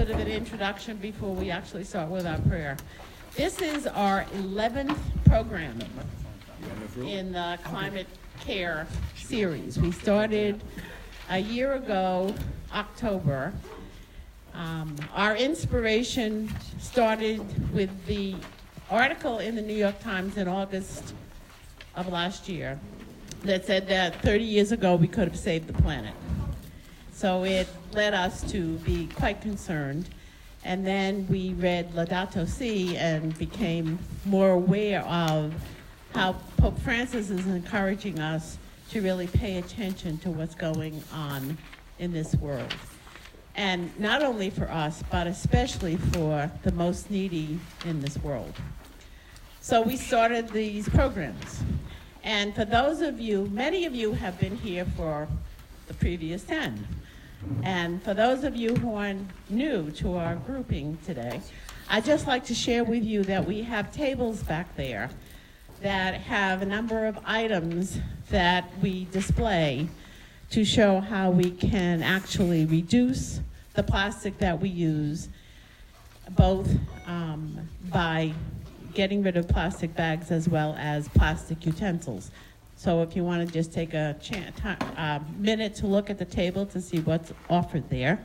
bit of an introduction before we actually start with our prayer. This is our 11th program in the Climate Care series. We started a year ago, October. Our inspiration started with the article in the New York Times in August of last year that said that 30 years ago we could have saved the planet. So it led us to be quite concerned. And then we read Laudato Si and became more aware of how Pope Francis is encouraging us to really pay attention to what's going on in this world. And not only for us, but especially for the most needy in this world. So we started these programs. And for those of you, many of you have been here for the previous 10. And for those of you who are new to our grouping today, I'd just like to share with you that we have tables back there that have a number of items that we display to show how we can actually reduce the plastic that we use, both by getting rid of plastic bags as well as plastic utensils. So if you want to just take a minute to look at the table to see what's offered there.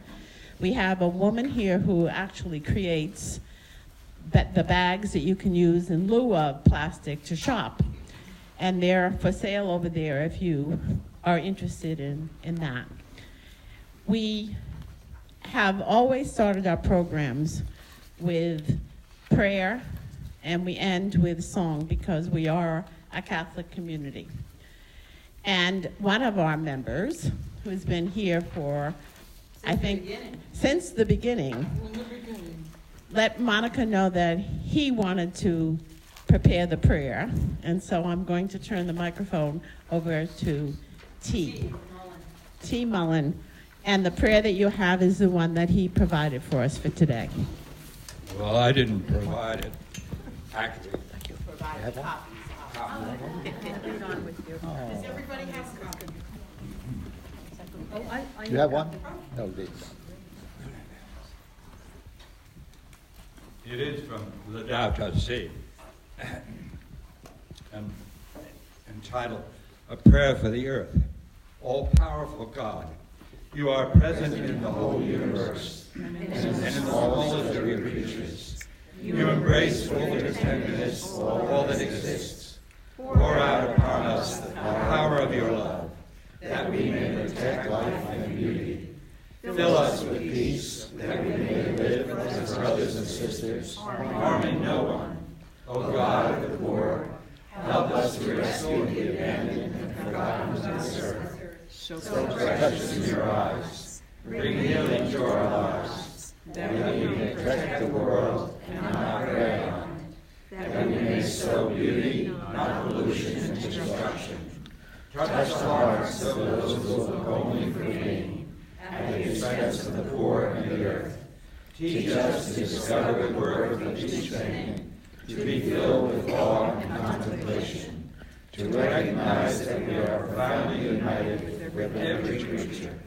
We have a woman here who actually creates the bags that you can use in lieu of plastic to shop. And they're for sale over there if you are interested in that. We have always started our programs with prayer, and we end with song because we are a Catholic community. And one of our members, who's been here for, since the beginning, let Monica know that he wanted to prepare the prayer. And so I'm going to turn the microphone over to T. Mullen. And the prayer that you have is the one that he provided for us for today. Well, I didn't provide it. Actually, You provided copies. Does everybody have a copy? You have one? No, they don't. it is from Laudato Si, and entitled A Prayer for the Earth. All-powerful God, you are present in the whole universe and in all its creatures. You embrace with tenderness all that exists. Pour out upon us the power of your love, that we may protect life and beauty. Fill us with peace, that we may live as brothers and sisters, harming no one. O God of the poor, help us to rescue the abandoned and forgotten of this earth. So precious in your eyes, bring healing to our lives, that we may protect the world and not prey on it, that we may sow beauty, not pollution and destruction. Touch the hearts of those who look only for gain, at the expense of the poor and the earth. Teach us to discover the worth of each thing, to be filled with awe and contemplation, to recognize that we are profoundly united with every creature.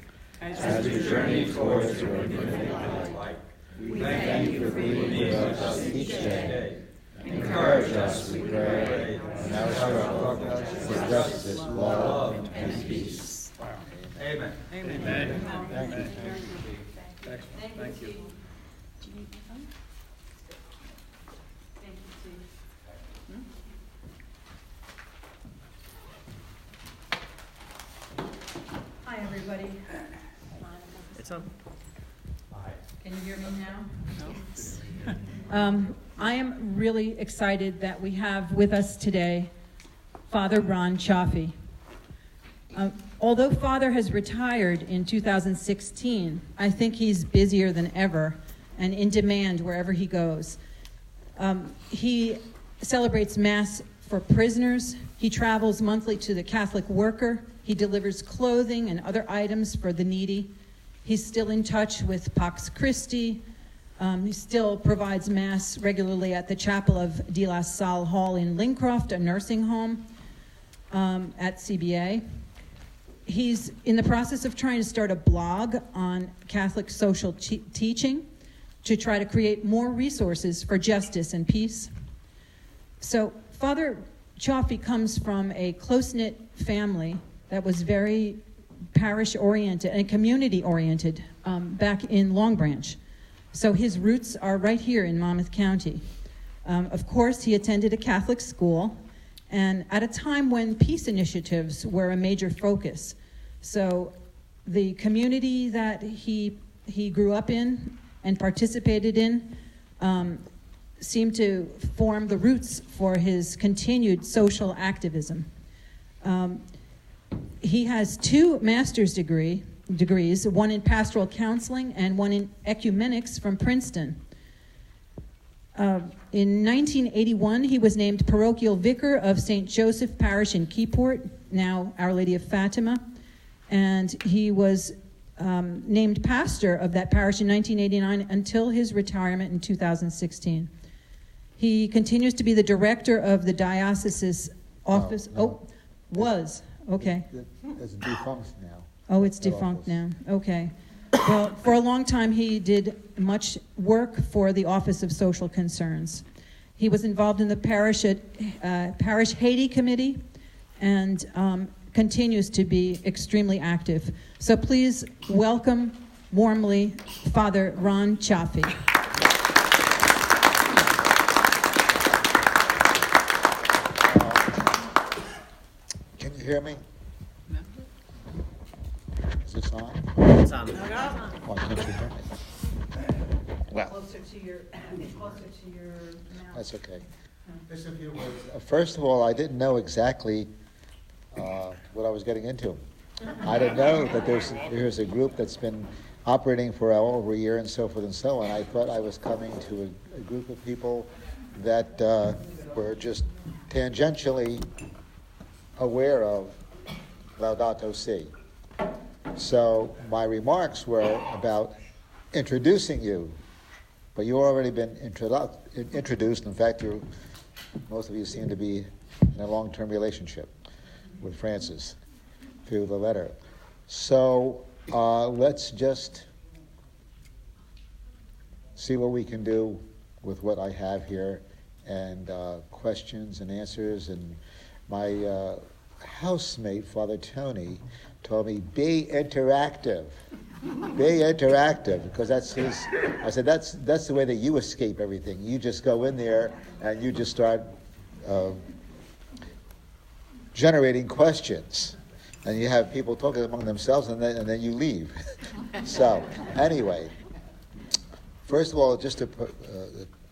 As we journey towards your infinite light, we thank you for being with us each day. Encourage us, we pray, in our struggle for justice, love, and peace. Amen. Amen. Thank you. Thank you. Do you need my phone? Thank you, Steve. Hi, everybody. It's on. Can you hear me now? I am really excited that we have with us today Father Ron Chaffee. Although Father has retired in 2016, I think he's busier than ever and in demand wherever he goes. He celebrates Mass for prisoners. He travels monthly to the Catholic Worker. He delivers clothing and other items for the needy. He's still in touch with Pax Christi. He still provides Mass regularly at the Chapel of De La Salle Hall in Lincroft, a nursing home at CBA. He's in the process of trying to start a blog on Catholic social teaching. to try to create more resources for justice and peace. So Father Chaffee comes from a close-knit family that was very parish-oriented and community-oriented back in Long Branch. So his roots are right here in Monmouth County. Of course, he attended a Catholic school, and at a time when peace initiatives were a major focus. So the community that he grew up in and participated in seemed to form the roots for his continued social activism. He has 2 master's degrees, one in pastoral counseling and one in ecumenics from Princeton. In 1981, he was named parochial vicar of St. Joseph Parish in Keyport, now Our Lady of Fatima, and he was named pastor of that parish in 1989 until his retirement in 2016. He continues to be the director of the diocese's office. Was. Okay. It's defunct now. Oh, it's That defunct office. now. Okay. Well, for a long time, he did much work for the Office of Social Concerns. He was involved in the parish Haiti Committee and continues to be extremely active. So please welcome warmly Father Ron Chaffee. Can you hear me? Is this on? It's on. Why can't you hear me? Well, Closer to your mouth. that's okay. First of all, I didn't know exactly what I was getting into. I didn't know that there's a group that's been operating for over a year and so forth and so on. I thought I was coming to a group of people that were just tangentially aware of Laudato Si. So my remarks were about introducing you, but you've already been introduced. In fact, most of you seem to be in a long-term relationship with Francis through the letter. So let's just see what we can do with what I have here, and questions and answers. And my housemate, Father Tony, told me, be interactive. Be interactive, because that's his. I said, that's the way that you escape everything. You just go in there and you just start generating questions, and you have people talking among themselves, and then you leave. So anyway, first of all, just to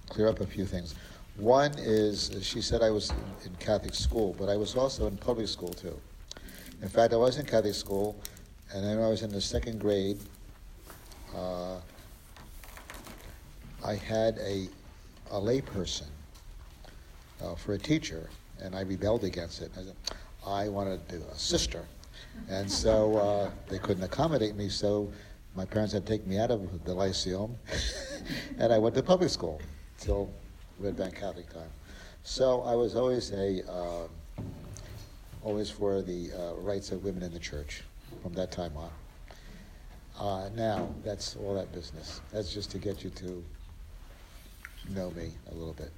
clear up a few things. One is, she said I was in Catholic school, but I was also in public school too. In fact, I was in Catholic school, and then when I was in the 2nd grade, I had a layperson for a teacher, and I rebelled against it. I said, I wanted a sister. And so they couldn't accommodate me, so my parents had taken me out of the Lyceum, and I went to public school till Red Bank Catholic time. So I was always always for the rights of women in the church from that time on. Now, that's all that business. That's just to get you to know me a little bit.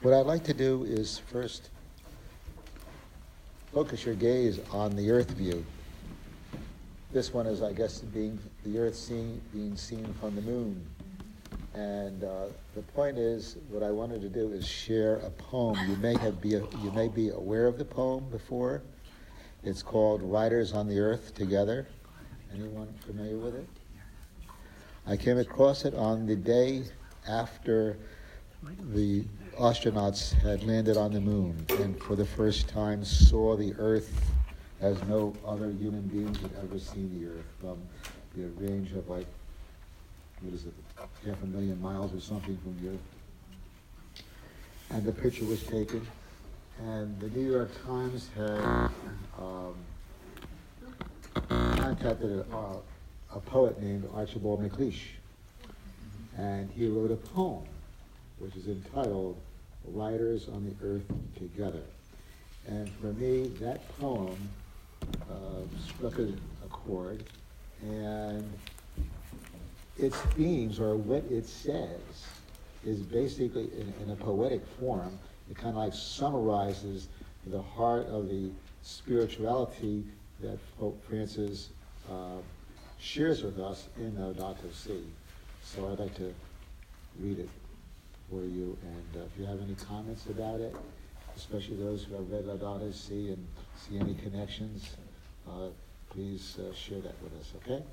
What I'd like to do is first focus your gaze on the Earth view. This one is, I guess, being the Earth being seen from the moon. And the point is, what I wanted to do is share a poem. You may be aware of the poem before. It's called Riders on the Earth Together. Anyone familiar with it? I came across it on the day after the astronauts had landed on the moon, and for the first time saw the Earth as no other human beings had ever seen the Earth, from the range of 500,000 miles or something from the Earth. And the picture was taken, and the New York Times had contacted a poet named Archibald MacLeish, and he wrote a poem which is entitled Riders on the Earth Together. And for me, that poem struck a chord, and its themes, or what it says, is basically in a poetic form. It kind of like summarizes the heart of the spirituality that Pope Francis shares with us in Laudato Si. So I'd like to read it for you, and if you have any comments about it, especially those who have read Laudato Si and see any connections, please share that with us, okay?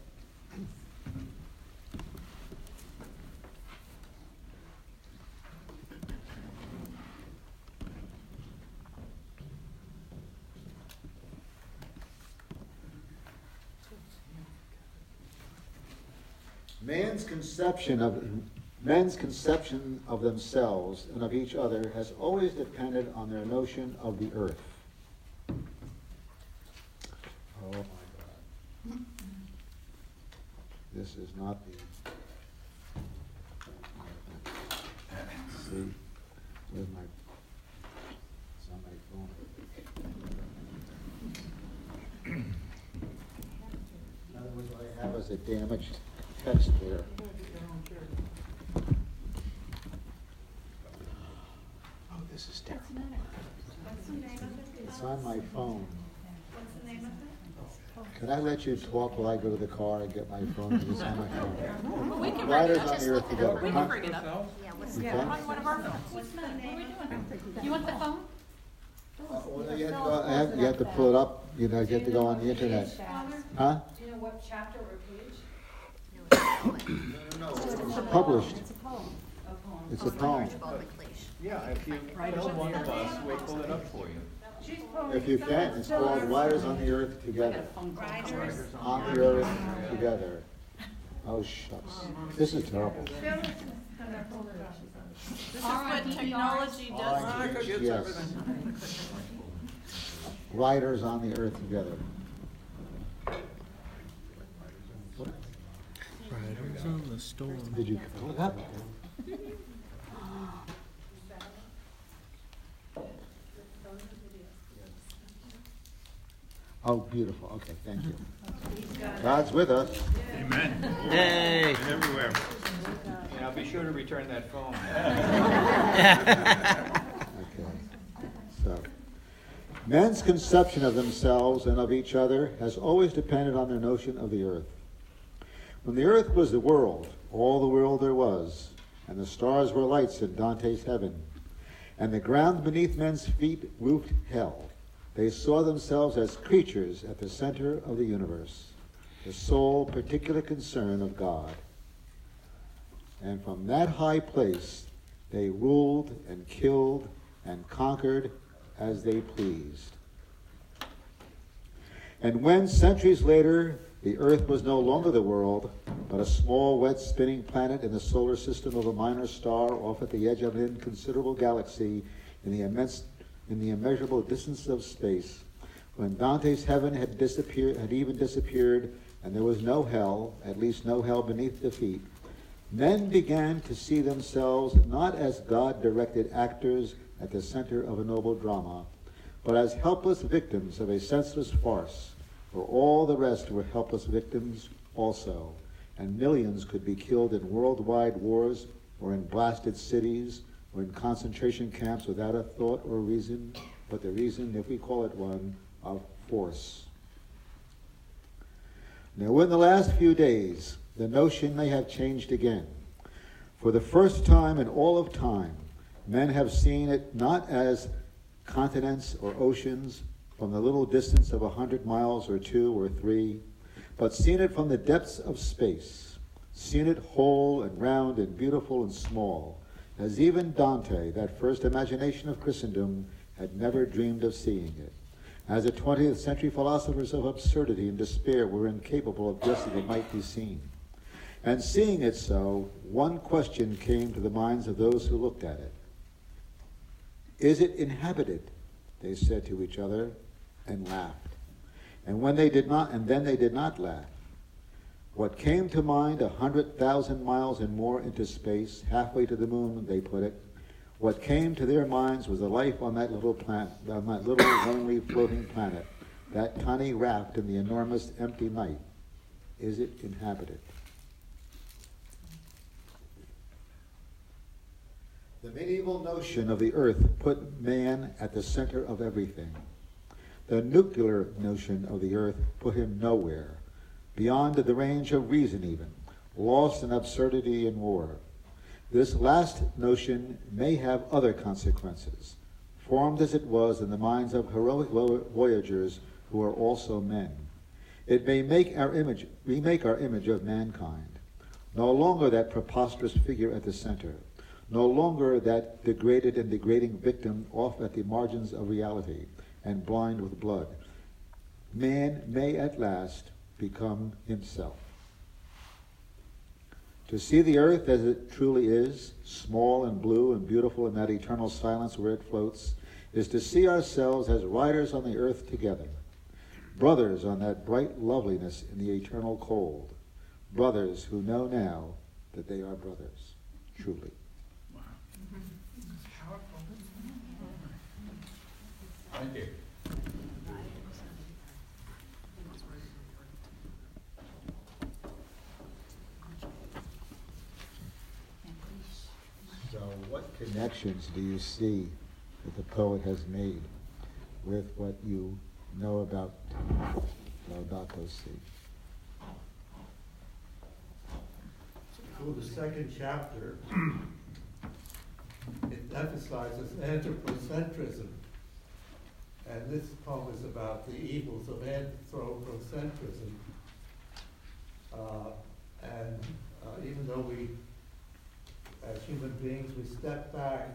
Men's conception of themselves and of each other has always depended on their notion of the earth. Oh my God. This is not the... See? Where's my... It's on my phone. In other words, what I have is a damaged text there. Oh, this is terrible. It's on my phone. What's the name of it? Can I let you talk while I go to the car and get my phone? Because it's on my phone. Well, we can bring Riders it up. on the earth together. We Huh? can bring it up. You can? On one of our phones. What's the name of it? You want the phone? Well, you have to pull it up, you know, you have to go on the internet. Huh? Do you know what chapter or page? No, it's published. It's a poem. A poem. It's a poem. Yeah, if you tell one of us, we'll pull it up for you. If you can, it's called Riders on the Earth Together. Riders. On the Earth Together. Oh, shucks. This is terrible. This is what technology does. Yes. Riders on the Earth Together. What? Riders on the storm. Did you pull it up? Oh, beautiful. Okay, thank you. God's with us. Amen. Hey. Everywhere. And I'll be sure to return that phone. Okay. So, men's conception of themselves and of each other has always depended on their notion of the earth. When the earth was the world, all the world there was, and the stars were lights in Dante's heaven, and the ground beneath men's feet roofed hell, they saw themselves as creatures at the center of the universe, the sole particular concern of God. And from that high place, they ruled and killed and conquered as they pleased. And when, centuries later, the earth was no longer the world, but a small, wet, spinning planet in the solar system of a minor star off at the edge of an inconsiderable galaxy in the immeasurable distance of space, when Dante's heaven had even disappeared, and there was no hell, at least no hell beneath the feet, men began to see themselves not as God-directed actors at the center of a noble drama, but as helpless victims of a senseless farce, where all the rest were helpless victims also, and millions could be killed in worldwide wars, or in blasted cities, or in concentration camps without a thought or reason, but the reason, if we call it one, of force. Now, in the last few days, the notion may have changed again. For the first time in all of time, men have seen it not as continents or oceans from the little distance of 100 miles or 2 or 3, but seen it from the depths of space, seen it whole and round and beautiful and small, as even Dante, that first imagination of Christendom, had never dreamed of seeing it, as the 20th century philosophers of absurdity and despair were incapable of guessing it might be seen. And seeing it so, one question came to the minds of those who looked at it. Is it inhabited? They said to each other, and laughed. And then they did not laugh. What came to mind 100,000 miles and more into space, halfway to the moon, they put it, what came to their minds was the life on that little planet, on that little lonely floating planet, that tiny raft in the enormous empty night. Is it inhabited? The medieval notion of the earth put man at the center of everything. The nuclear notion of the earth put him nowhere, beyond the range of reason even, lost in absurdity and war. This last notion may have other consequences, formed as it was in the minds of heroic voyagers who are also men. It may remake our image of mankind, no longer that preposterous figure at the center, no longer that degraded and degrading victim off at the margins of reality and blind with blood. Man may at last become himself. To see the earth as it truly is, small and blue and beautiful in that eternal silence where it floats, is to see ourselves as riders on the earth together, brothers on that bright loveliness in the eternal cold, brothers who know now that they are brothers, truly. Thank you. So what connections do you see that the poet has made with what you know about Laudato Si? Well, the second chapter, it emphasizes anthropocentrism. And this poem is about the evils of anthropocentrism. Even though we, as human beings, we step back,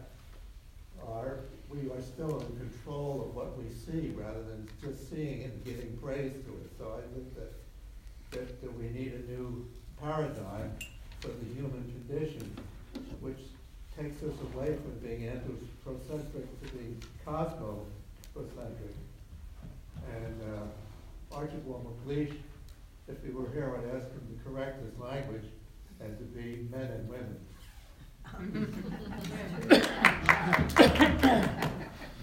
we are still in control of what we see rather than just seeing it and giving praise to it. So I think that we need a new paradigm for the human condition, which takes us away from being anthropocentric to being cosmocentric. And Archibald MacLeish, if he were here, I'd ask him to correct his language and to be men and women.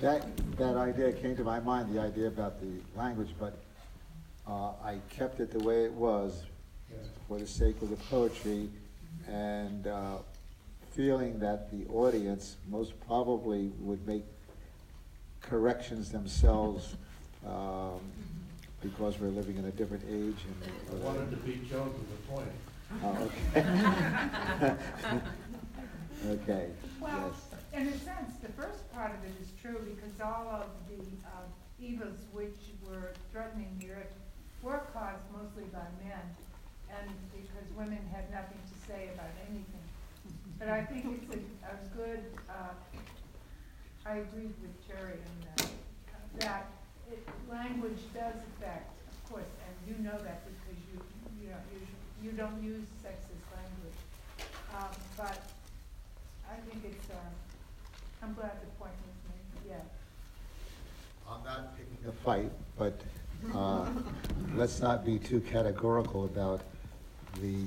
That idea came to my mind, the idea about the language, but I kept it the way it was for the sake of the poetry, and feeling that the audience most probably would make corrections themselves because we're living in a different age. I wanted to beat Joe to the point. Oh, okay. Okay. Well, Yes. in a sense, the first part of it is true because all of the evils which were threatening the earth were caused mostly by men, and because women had nothing to say about anything. But I think it's a good, I agree with Jerry in that language does affect, of course, and you know that because you don't use sexist language. But I think it's, I'm glad the point was made, yeah. I'm not picking a fight, but let's not be too categorical about the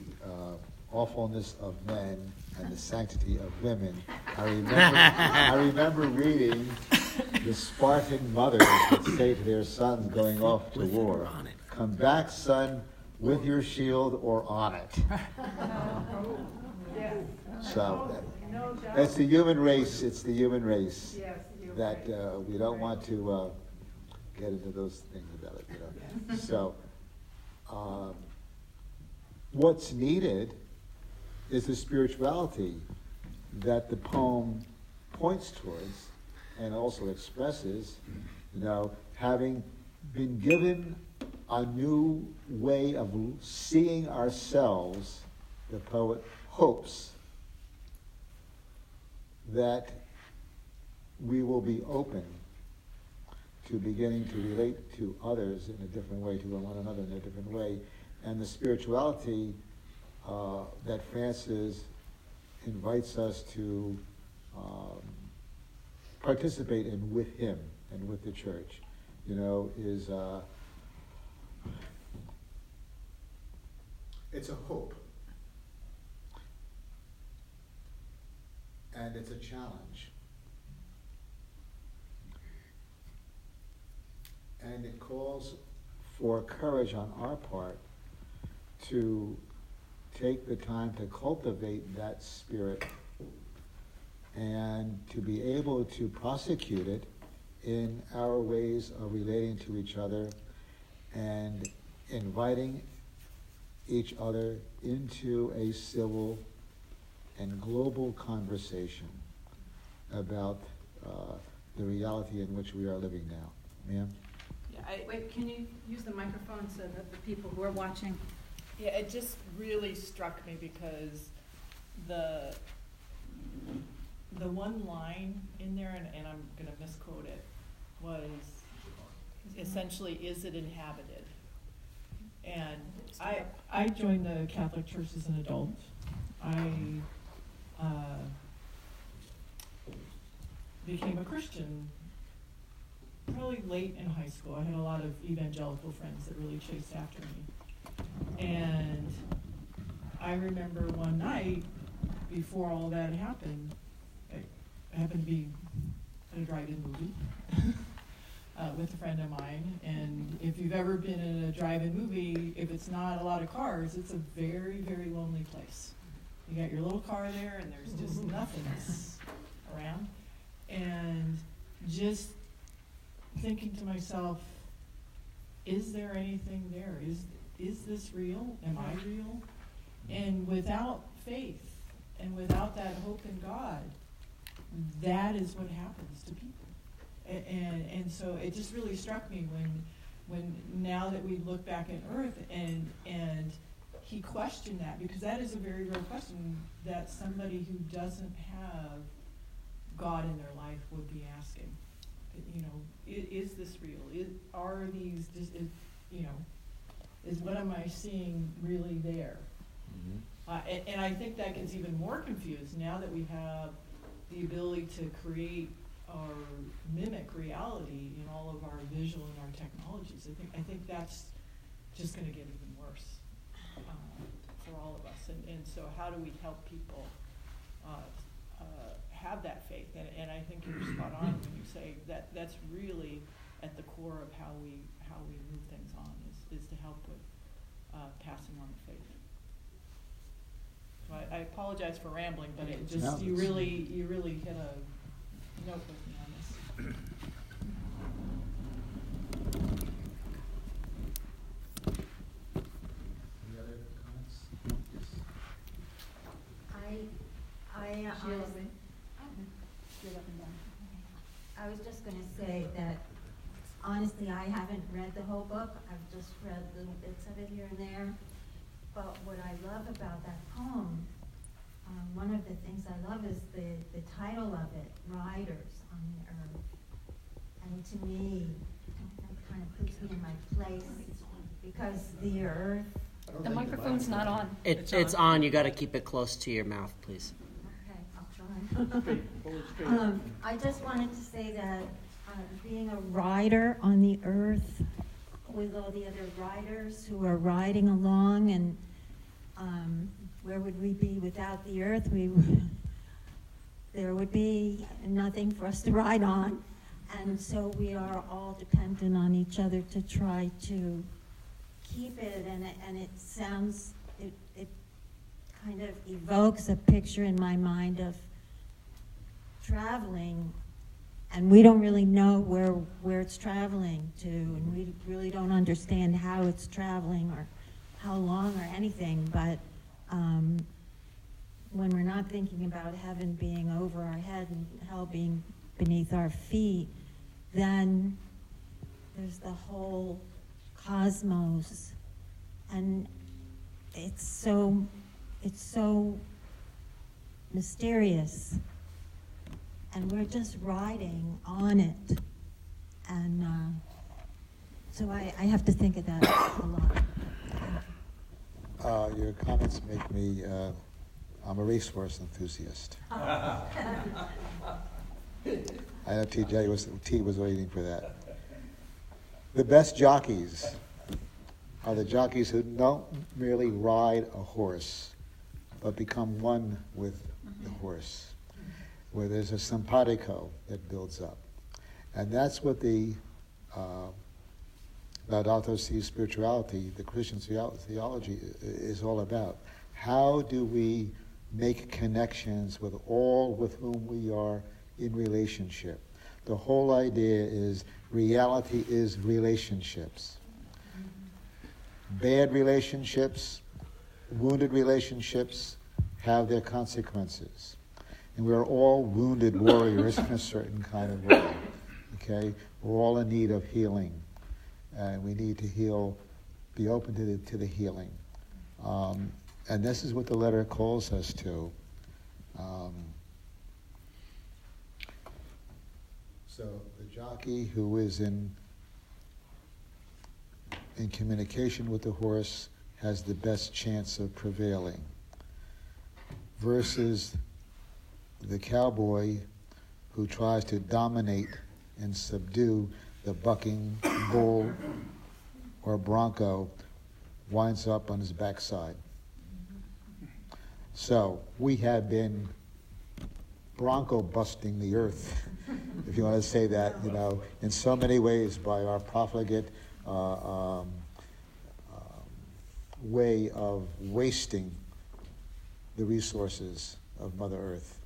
awfulness of men and the sanctity of women. I remember reading the Spartan mothers would say to their sons going off to war, "Come back, son, with your shield or on it." Yes. So No doubt. it's the human race. It's the human race Yes, you're that right. we don't want to get into those things about it. You know? So what's needed is the spirituality that the poem points towards and also expresses, having been given a new way of seeing ourselves. The poet hopes that we will be open to beginning to relate to others in a different way, to one another in a different way, and the spirituality that Francis invites us to participate in with him and with the church, is it's a hope. And it's a challenge. And it calls for courage on our part to take the time to cultivate that spirit and to be able to prosecute it in our ways of relating to each other and inviting each other into a civil and global conversation about the reality in which we are living now. Ma'am? Wait, can you use the microphone so that the people who are watching? Yeah, it just really struck me because the one line in there, and I'm going to misquote it, was essentially, is it inhabited? And I joined the Catholic Church as an adult. I became a Christian probably late in high school. I had a lot of evangelical friends that really chased after me. And I remember one night, before all that happened, I happened to be at a drive-in movie with a friend of mine. And if you've ever been in a drive-in movie, if it's not a lot of cars, it's a very, very lonely place. You got your little car there, and there's just nothing around. And just thinking to myself, is there anything there? Is this real? Am I real? And without faith and without that hope in God, that is what happens to people. And so it just really struck me when now that we look back at Earth and he questioned that, because that is a very real question that somebody who doesn't have God in their life would be asking. You know, is this real? Are these just, is what am I seeing really there? Mm-hmm. And I think that gets even more confused now that we have the ability to create or mimic reality in all of our visual and our technologies. I think that's just going to get even worse for all of us. And so how do we help people have that faith? And I think you're spot on when you say that that's really at the core of how we move things on is to help with passing on the faith. So I apologize for rambling, but it just No, you really hit a note with me on this. Any other comments? Yes. I was just going to say that honestly, I haven't read the whole book. I've just read little bits of it here and there. But what I love about that poem, one of the things I love is the title of it, Riders on the Earth. And to me, that kind of puts me in my place, because the earth... The microphone's not on. It's on. You got to keep it close to your mouth, please. Okay, I'll try. I just wanted to say that being a rider on the earth with all the other riders who are riding along, and where would we be without the earth? There would be nothing for us to ride on, and so we are all dependent on each other to try to keep it, and it sounds, it kind of evokes a picture in my mind of traveling, and we don't really know where it's traveling to, and we really don't understand how it's traveling or how long or anything, but when we're not thinking about heaven being over our head and hell being beneath our feet, then there's the whole cosmos, and it's so mysterious, and we're just riding on it, and so I have to think of that a lot. Your comments make me, I'm a racehorse enthusiast. I know T was waiting for that. The best jockeys are the jockeys who don't merely ride a horse, but become one with the horse, where there's a simpatico that builds up. And that's what the Laudato Si spirituality, the Christian theology, is all about. How do we make connections with all with whom we are in relationship. The whole idea is reality is relationships. Bad relationships, wounded relationships have their consequences. And we're all wounded warriors in a certain kind of way. Okay? We're all in need of healing. And we need to heal, be open to the healing. And this is what the letter calls us to. So the jockey who is in communication with the horse has the best chance of prevailing, versus the cowboy who tries to dominate and subdue the bucking bull or bronco, winds up on his backside. So we have been bronco busting the earth, if you want to say that, in so many ways by our profligate way of wasting the resources of Mother Earth.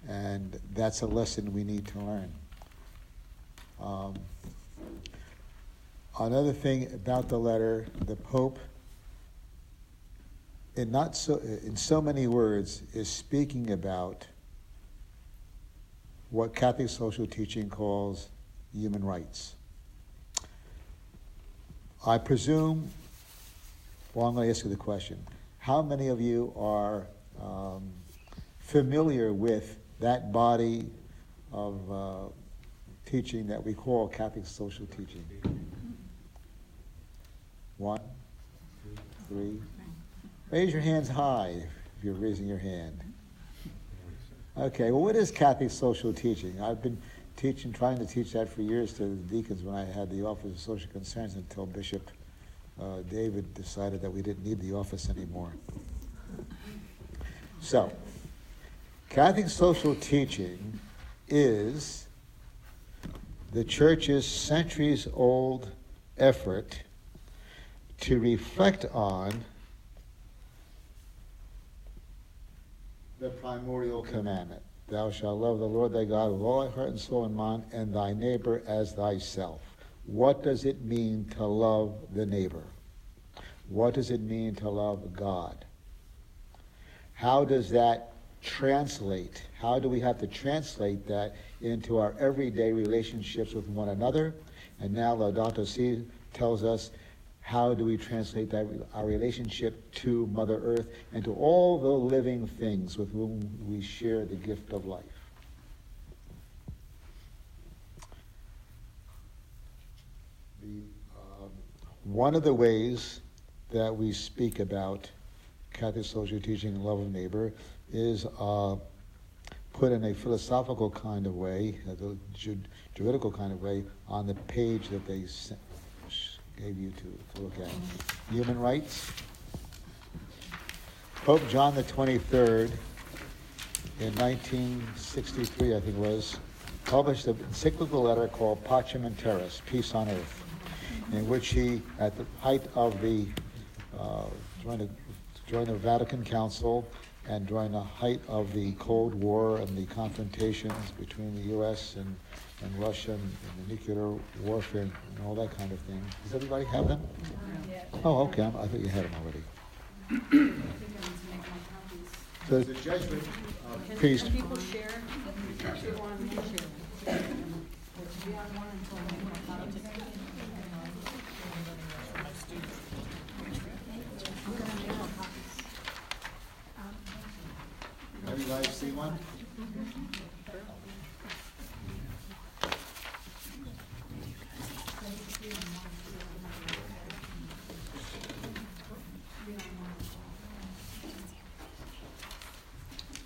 And that's a lesson we need to learn. Another thing about the letter, the Pope, in so many words, is speaking about what Catholic social teaching calls human rights. I presume, well, I'm going to ask you the question. How many of you are familiar with that body of teaching that we call Catholic social teaching? 1, 2, 3. Raise your hands high if you're raising your hand. Okay, well, what is Catholic social teaching? I've been trying to teach that for years to the deacons when I had the Office of Social Concerns until Bishop David decided that we didn't need the office anymore. So, Catholic social teaching is the Church's centuries-old effort to reflect on the primordial commandment. Thou shalt love the Lord thy God with all thy heart and soul and mind, and thy neighbor as thyself. What does it mean to love the neighbor? What does it mean to love God? How does that translate? How do we have to translate that into our everyday relationships with one another? And now Laudato Si tells us, how do we translate that, our relationship to Mother Earth and to all the living things with whom we share the gift of life? One of the ways that we speak about Catholic social teaching and love of neighbor is put in a philosophical kind of way, a juridical kind of way, on the page that they gave you to look at. Human rights. Pope John the 23rd in 1963, I think it was, published an encyclical letter called Pacem in Terris, Peace on Earth, in which he, at the height of the during the Vatican Council and during the height of the Cold War and the confrontations between the U.S. and Russia and the nuclear warfare and all that kind of thing. Does everybody have them? Yeah. Oh, okay. I thought you had them already. So the Jesuit priest. Can people share? Share one, share. Be on one until we make more copies. Everybody see one?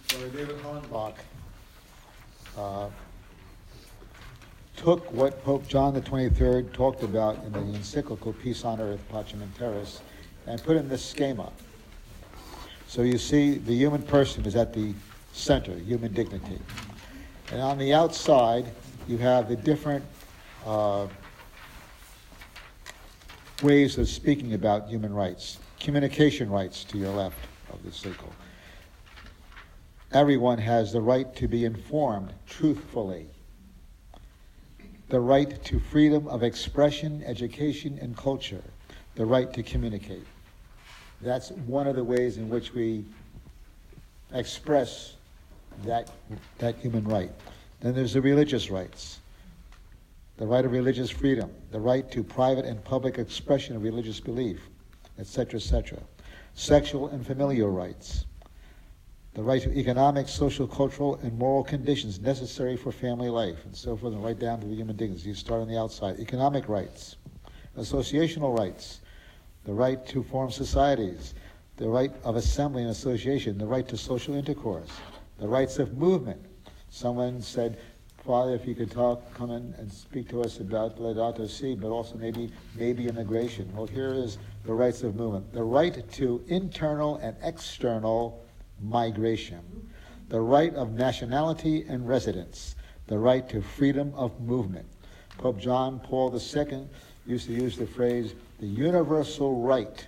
So David Hornbach took what Pope John the 23rd talked about in the encyclical Peace on Earth, Pacem in Terris, and put in this schema. So you see the human person is at the center, human dignity. And on the outside, you have the different ways of speaking about human rights. Communication rights to your left of the circle. Everyone has the right to be informed truthfully. The right to freedom of expression, education, and culture. The right to communicate. That's one of the ways in which we express that human right. Then there's the religious rights. The right of religious freedom. The right to private and public expression of religious belief, etc., etc. Sexual and familial rights. The right to economic, social, cultural, and moral conditions necessary for family life, and so forth, and right down to the human dignity. You start on the outside. Economic rights. Associational rights. The right to form societies. The right of assembly and association. The right to social intercourse. The rights of movement. Someone said, Father, if you could come in and speak to us about Laudato Si, but also maybe immigration. Well, here is the rights of movement. The right to internal and external migration. The right of nationality and residence. The right to freedom of movement. Pope John Paul II used to use the phrase, the universal right.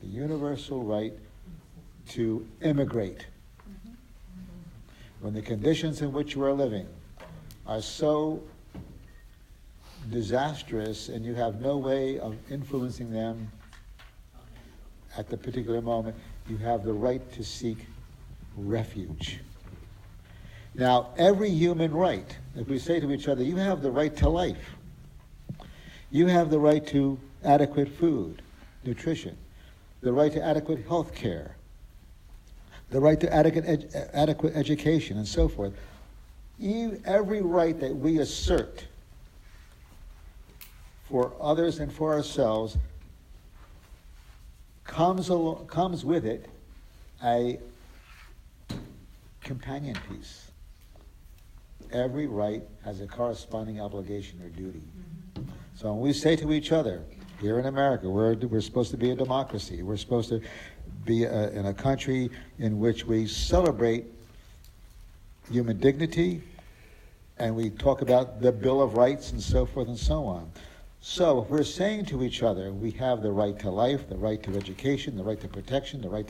The universal right to immigrate. When the conditions in which you are living are so disastrous and you have no way of influencing them at the particular moment, you have the right to seek refuge. Now, every human right, if we say to each other, you have the right to life, you have the right to adequate food, nutrition, the right to adequate health care, the right to adequate education, and so forth. Every right that we assert for others and for ourselves comes with it a companion piece. Every right has a corresponding obligation or duty. So when we say to each other, here in America, we're supposed to be a democracy. We're supposed to be in a country in which we celebrate human dignity, and we talk about the Bill of Rights and so forth and so on. So if we're saying to each other, we have the right to life, the right to education, the right to protection, the right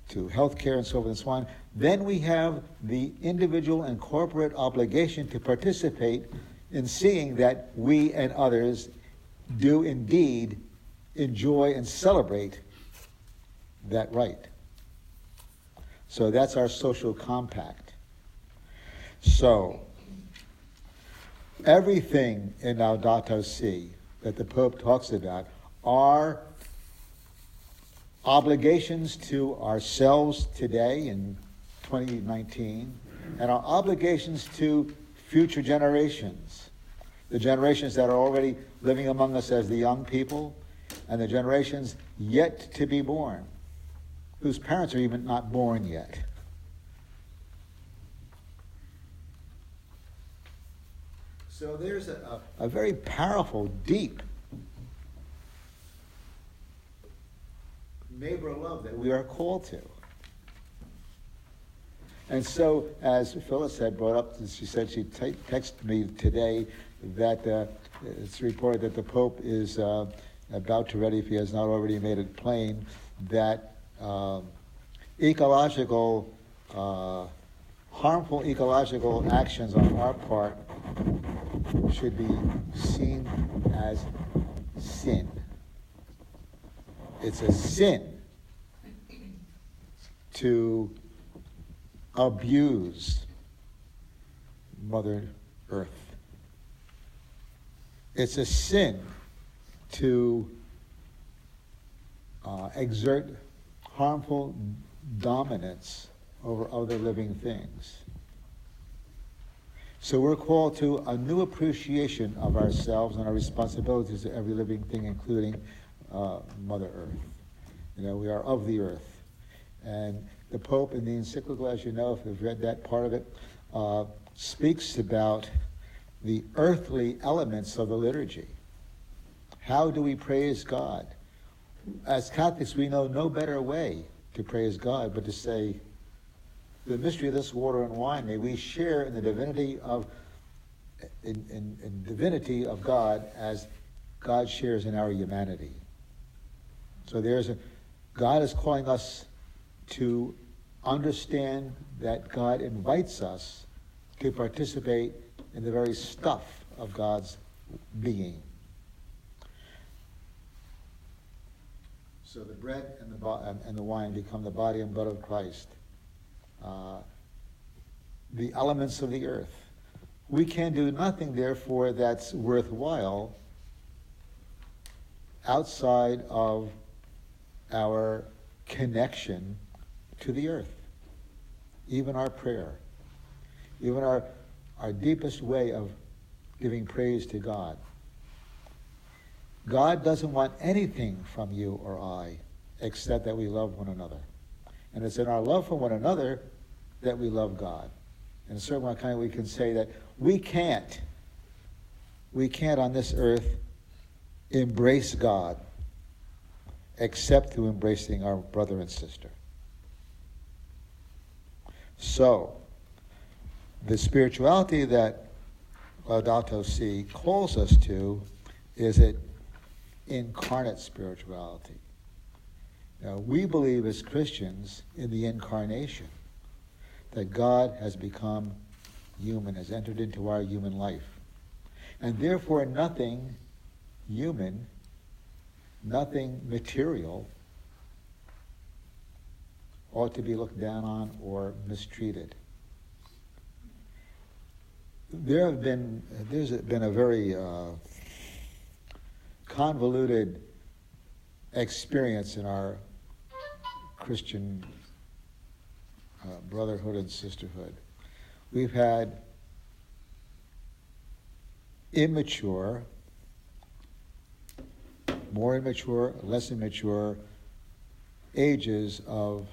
to health care, and so forth and so on, then we have the individual and corporate obligation to participate in seeing that we and others do indeed enjoy and celebrate that right. So that's our social compact. So everything in Laudato Si that the Pope talks about are obligations to ourselves today in 2019 and our obligations to future generations, the generations that are already living among us as the young people and the generations yet to be born, whose parents are even not born yet. So there's a very powerful, deep neighbor love that we are called to. And so, as Phyllis had brought up, she said she texted me today that it's reported that the Pope is about to ready, if he has not already made it plain, that harmful ecological actions on our part should be seen as sin. It's a sin to abuse Mother Earth. It's a sin to exert harmful dominance over other living things. So we're called to a new appreciation of ourselves and our responsibilities to every living thing, including Mother Earth. You know, we are of the earth. And the Pope in the encyclical, as you know, if you've read that part of it, speaks about the earthly elements of the liturgy. How do we praise God? As Catholics, we know no better way to praise God but to say, the mystery of this water and wine, may we share in the divinity of divinity of God as God shares in our humanity. So God is calling us to understand that God invites us to participate in the very stuff of God's being. So the bread and the wine become the body and blood of Christ. The elements of the earth. We can do nothing, therefore, that's worthwhile outside of our connection to the earth. Even our prayer, even our deepest way of giving praise to God. God doesn't want anything from you or I except that we love one another. And it's in our love for one another that we love God. In a certain kind of way, we can say that we can't on this earth embrace God except through embracing our brother and sister. So, the spirituality that Laudato Si calls us to is an incarnate spirituality. Now, we believe as Christians in the incarnation, that God has become human, has entered into our human life. And therefore nothing human, nothing material ought to be looked down on or mistreated. There's been a very convoluted experience in our Christian brotherhood and sisterhood. We've had immature, more immature, less immature ages of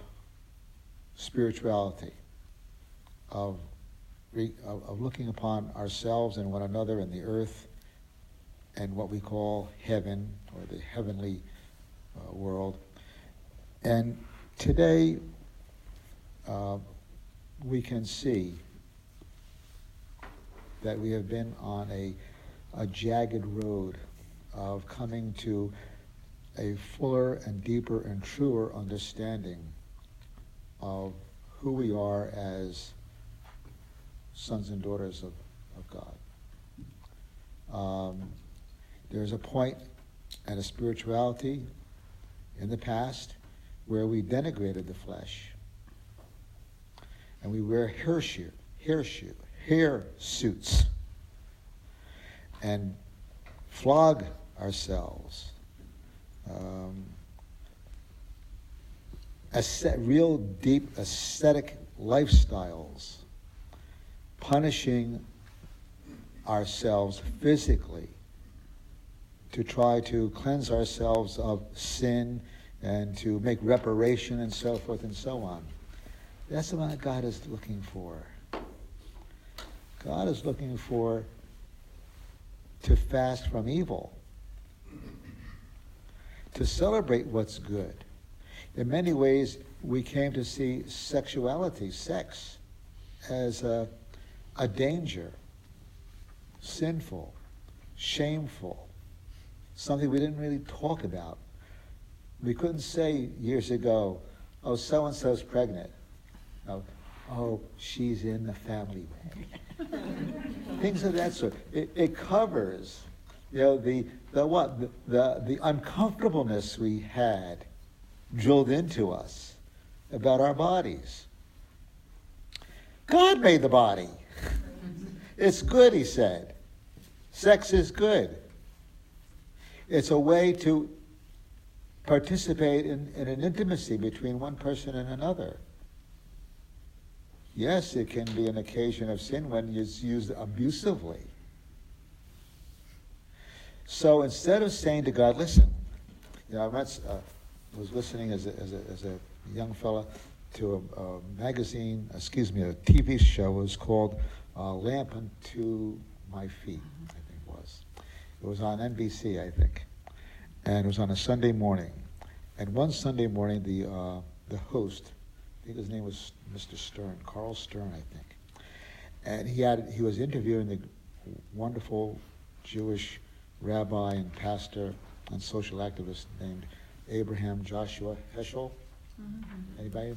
spirituality, of looking upon ourselves and one another and the earth and what we call heaven or the heavenly world. And today we can see that we have been on a jagged road of coming to a fuller and deeper and truer understanding of who we are as sons and daughters of God. There's a point and a spirituality in the past where we denigrated the flesh and we wear hair suits and flog ourselves. Real deep ascetic lifestyles, punishing ourselves physically to try to cleanse ourselves of sin and to make reparation and so forth and so on. That's what God is looking for. God is looking to fast from evil, to celebrate what's good. In many ways, we came to see sexuality, sex, as a danger, sinful, shameful, something we didn't really talk about. We couldn't say years ago, oh, so-and-so's pregnant. Oh, she's in the family way. Things of that sort. It covers, the uncomfortableness we had drilled into us about our bodies. God made the body. It's good, he said. Sex is good. It's a way to participate in an intimacy between one person and another. Yes, it can be an occasion of sin when it's used abusively. So instead of saying to God, listen, I was listening as a young fella to a TV show. It was called Lamp Unto My Feet, I think it was. It was on NBC, I think. And it was on a Sunday morning. And one Sunday morning, the host, I think his name was Mr. Stern, Carl Stern, I think. And he was interviewing the wonderful Jewish rabbi and pastor and social activist named Abraham Joshua Heschel. Mm-hmm. Anybody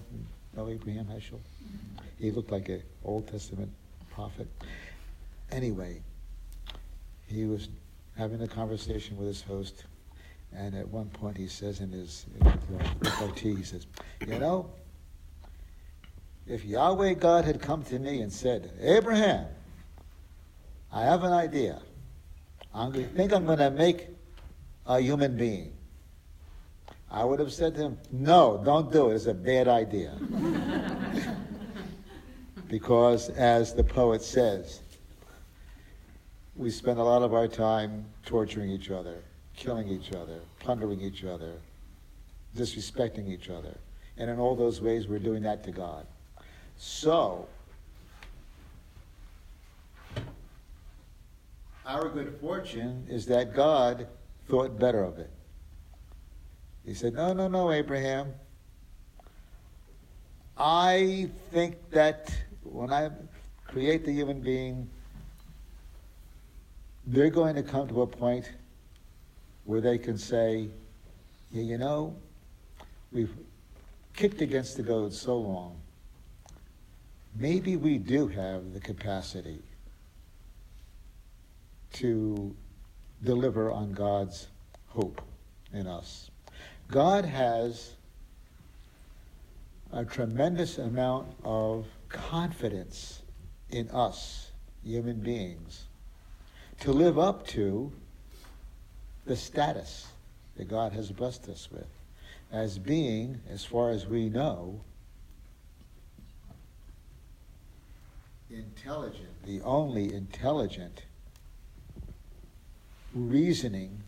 know Abraham Heschel? He looked like an Old Testament prophet. Anyway, he was having a conversation with his host, and at one point he says in his repartee, he says, you know, if Yahweh God had come to me and said, Abraham, I have an idea. I think I'm going to make a human being. I would have said to him, no, don't do it. It's a bad idea. Because, as the poet says, we spend a lot of our time torturing each other, killing each other, plundering each other, disrespecting each other. And in all those ways, we're doing that to God. So, our good fortune is that God thought better of it. He said, no, Abraham. I think that when I create the human being, they're going to come to a point where they can say, yeah, you know, we've kicked against the goad so long. Maybe we do have the capacity to deliver on God's hope in us. God has a tremendous amount of confidence in us, human beings, to live up to the status that God has blessed us with as being, as far as we know, intelligent, the only intelligent, reasoning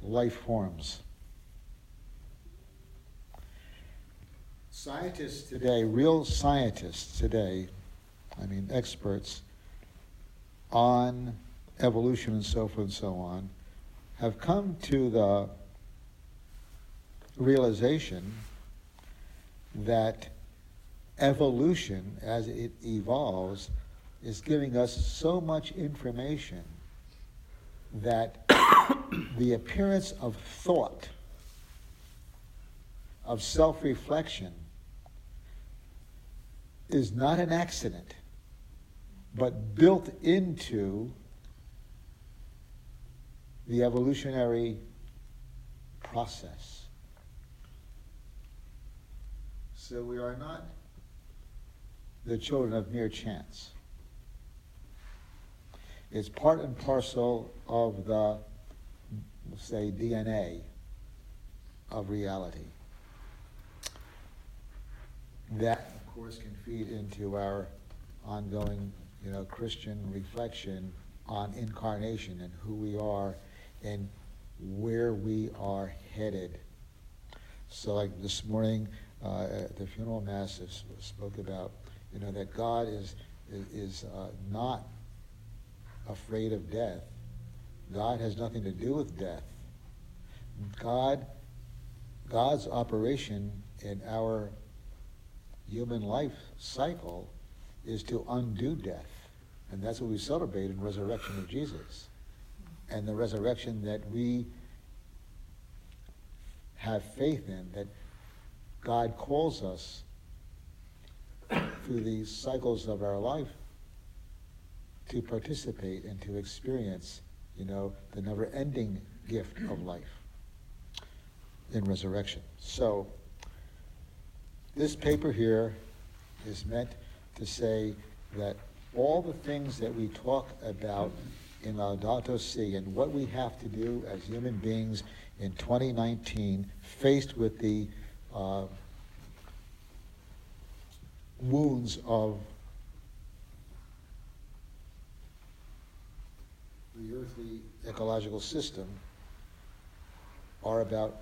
life forms. Scientists today, real scientists today, I mean experts on evolution and so forth and so on, have come to the realization that evolution, as it evolves, is giving us so much information that the appearance of thought, of self-reflection, is not an accident, but built into the evolutionary process. So we are not the children of mere chance. It's part and parcel of the, say, DNA of reality. That, of course, can feed into our ongoing, Christian reflection on incarnation and who we are and where we are headed. So, like this morning, at the funeral mass, spoke about, that God is not afraid of death. God has nothing to do with death. God's operation in our human life cycle is to undo death. And that's what we celebrate in resurrection of Jesus. And the resurrection that we have faith in, that God calls us through these cycles of our life to participate and to experience, the never-ending gift of life in resurrection. So, this paper here is meant to say that all the things that we talk about in Laudato Si and what we have to do as human beings in 2019, faced with the wounds of the earthly ecological system, are about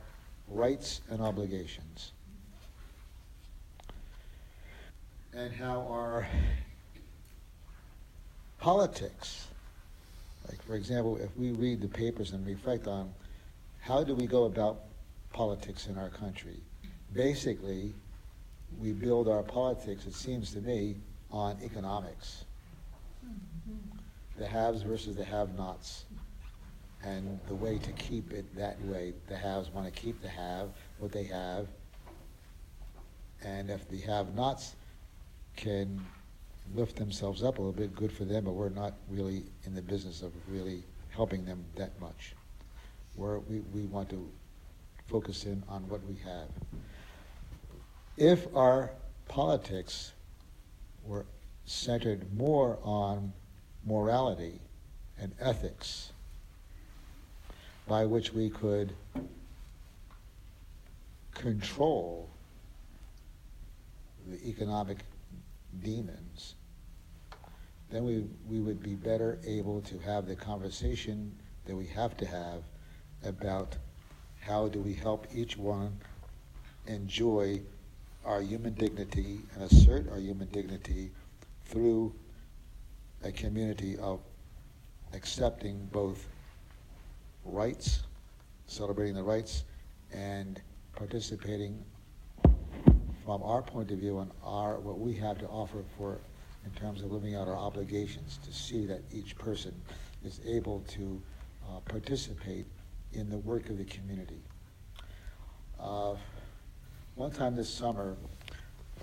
rights and obligations. And how our politics, like for example, if we read the papers and reflect on how do we go about politics in our country, basically we build our politics, it seems to me, on economics. The haves versus the have-nots. And the way to keep it that way, the haves want to keep the have, what they have, And if the have-nots can lift themselves up a little bit, good for them, but we're not really in the business of really helping them that much. We want to focus in on what we have. If our politics were centered more on morality and ethics, by which we could control the economic demons, then we would be better able to have the conversation that we have to have about how do we help each one enjoy our human dignity and assert our human dignity through a community of accepting both rights, celebrating the rights, and participating from our point of view on what we have to offer for in terms of living out our obligations, to see that each person is able to participate in the work of the community. One time this summer,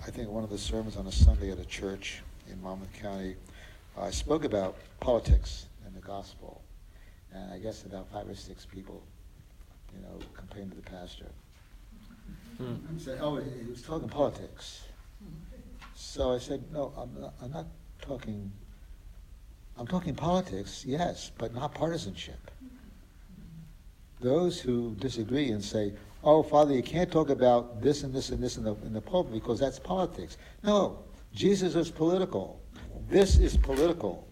I think one of the sermons on a Sunday at a church in Monmouth County, I spoke about politics and the gospel, and I guess about 5 or 6 people, complained to the pastor. He said, "Oh, he was talking politics." So I said, "No, I'm not talking. I'm talking politics, yes, but not partisanship. Those who disagree and say, 'Oh, Father, you can't talk about this and this and this in the pulpit because that's politics.' No, Jesus is political. This is political.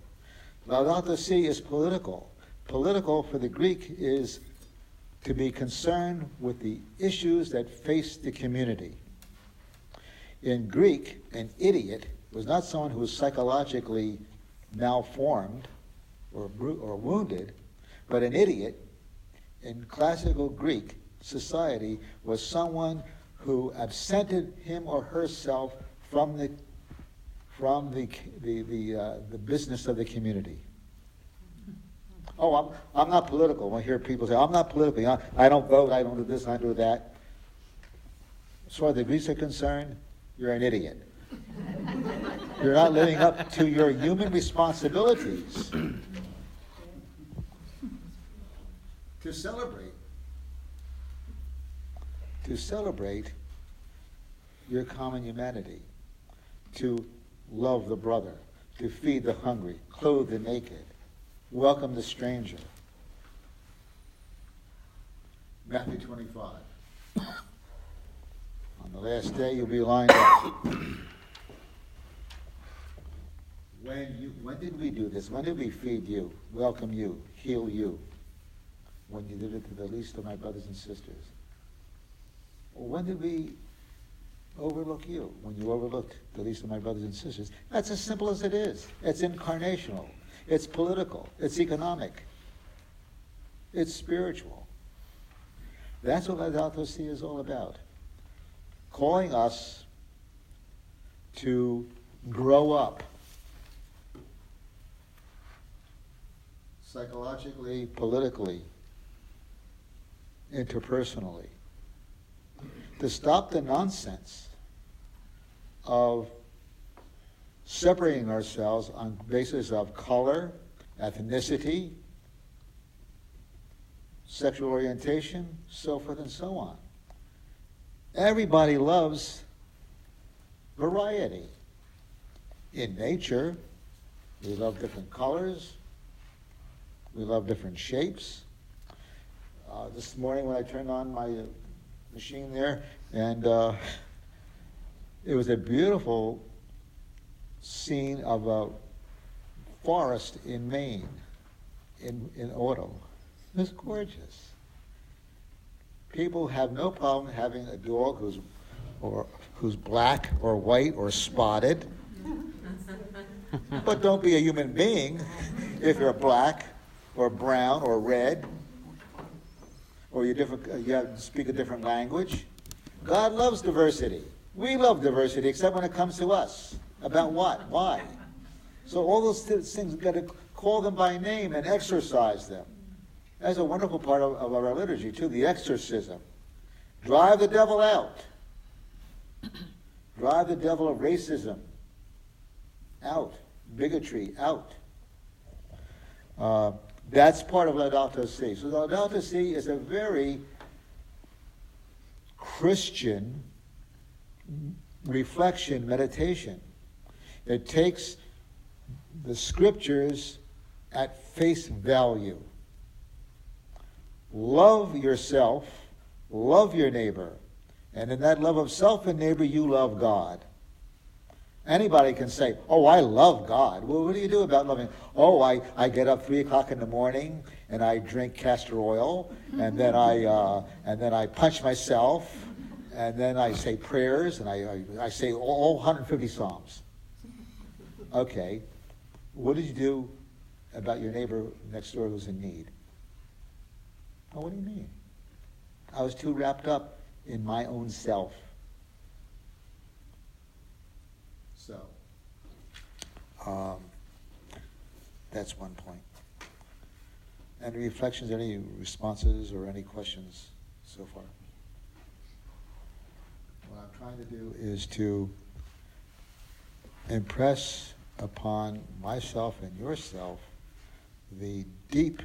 Laudato Si is political. Political for the Greek is to be concerned with the issues that face the community. In Greek, an idiot was not someone who was psychologically malformed or wounded, but an idiot in classical Greek society was someone who absented him or herself from the business of the community. Oh, I'm not political. When I hear people say, "I'm not political, I don't vote, I don't do this, I don't do that." As far as the Greeks are concerned, you're an idiot. You're not living up to your human responsibilities to celebrate your common humanity, to love the brother, to feed the hungry, clothe the naked, welcome the stranger. Matthew 25. On the last day you'll be lined up. When did we do this? When did we feed you, welcome you, heal you? When you did it to the least of my brothers and sisters. Or when did we overlook you? When you overlooked the least of my brothers and sisters. That's as simple as it is. It's incarnational. It's political. It's economic. It's spiritual. That's what Laudato Si is all about. Calling us to grow up psychologically, politically, interpersonally, to stop the nonsense of separating ourselves on the basis of color, ethnicity, sexual orientation, so forth and so on. Everybody loves variety. In nature, we love different colors, we love different shapes. This morning when I turned on my machine there, and it was a beautiful scene of a forest in Maine in autumn. It was gorgeous. People have no problem having a dog who's black or white or spotted, but don't be a human being if you're black or brown or red, or you speak a different language. God loves diversity. We love diversity, except when it comes to us. About what? Why? So all those things, we've got to call them by name and exorcise them. That's a wonderful part of our liturgy, too, the exorcism. Drive the devil out. Drive the devil of racism out. Bigotry out. That's part of Laudato Si. So Laudato Si is a very Christian reflection, meditation. It takes the scriptures at face value. Love yourself, love your neighbor, and in that love of self and neighbor, you love God. Anybody can say, oh, I love God. Well, what do you do about loving? Oh, I get up 3 o'clock in the morning and I drink castor oil, and then I punch myself, and then I say prayers, and I say all 150 Psalms. Okay, what did you do about your neighbor next door who's in need? Oh, what do you mean? I was too wrapped up in my own self. So, that's one point. Any reflections, any responses, or any questions so far? What I'm trying to do is to impress upon myself and yourself the deep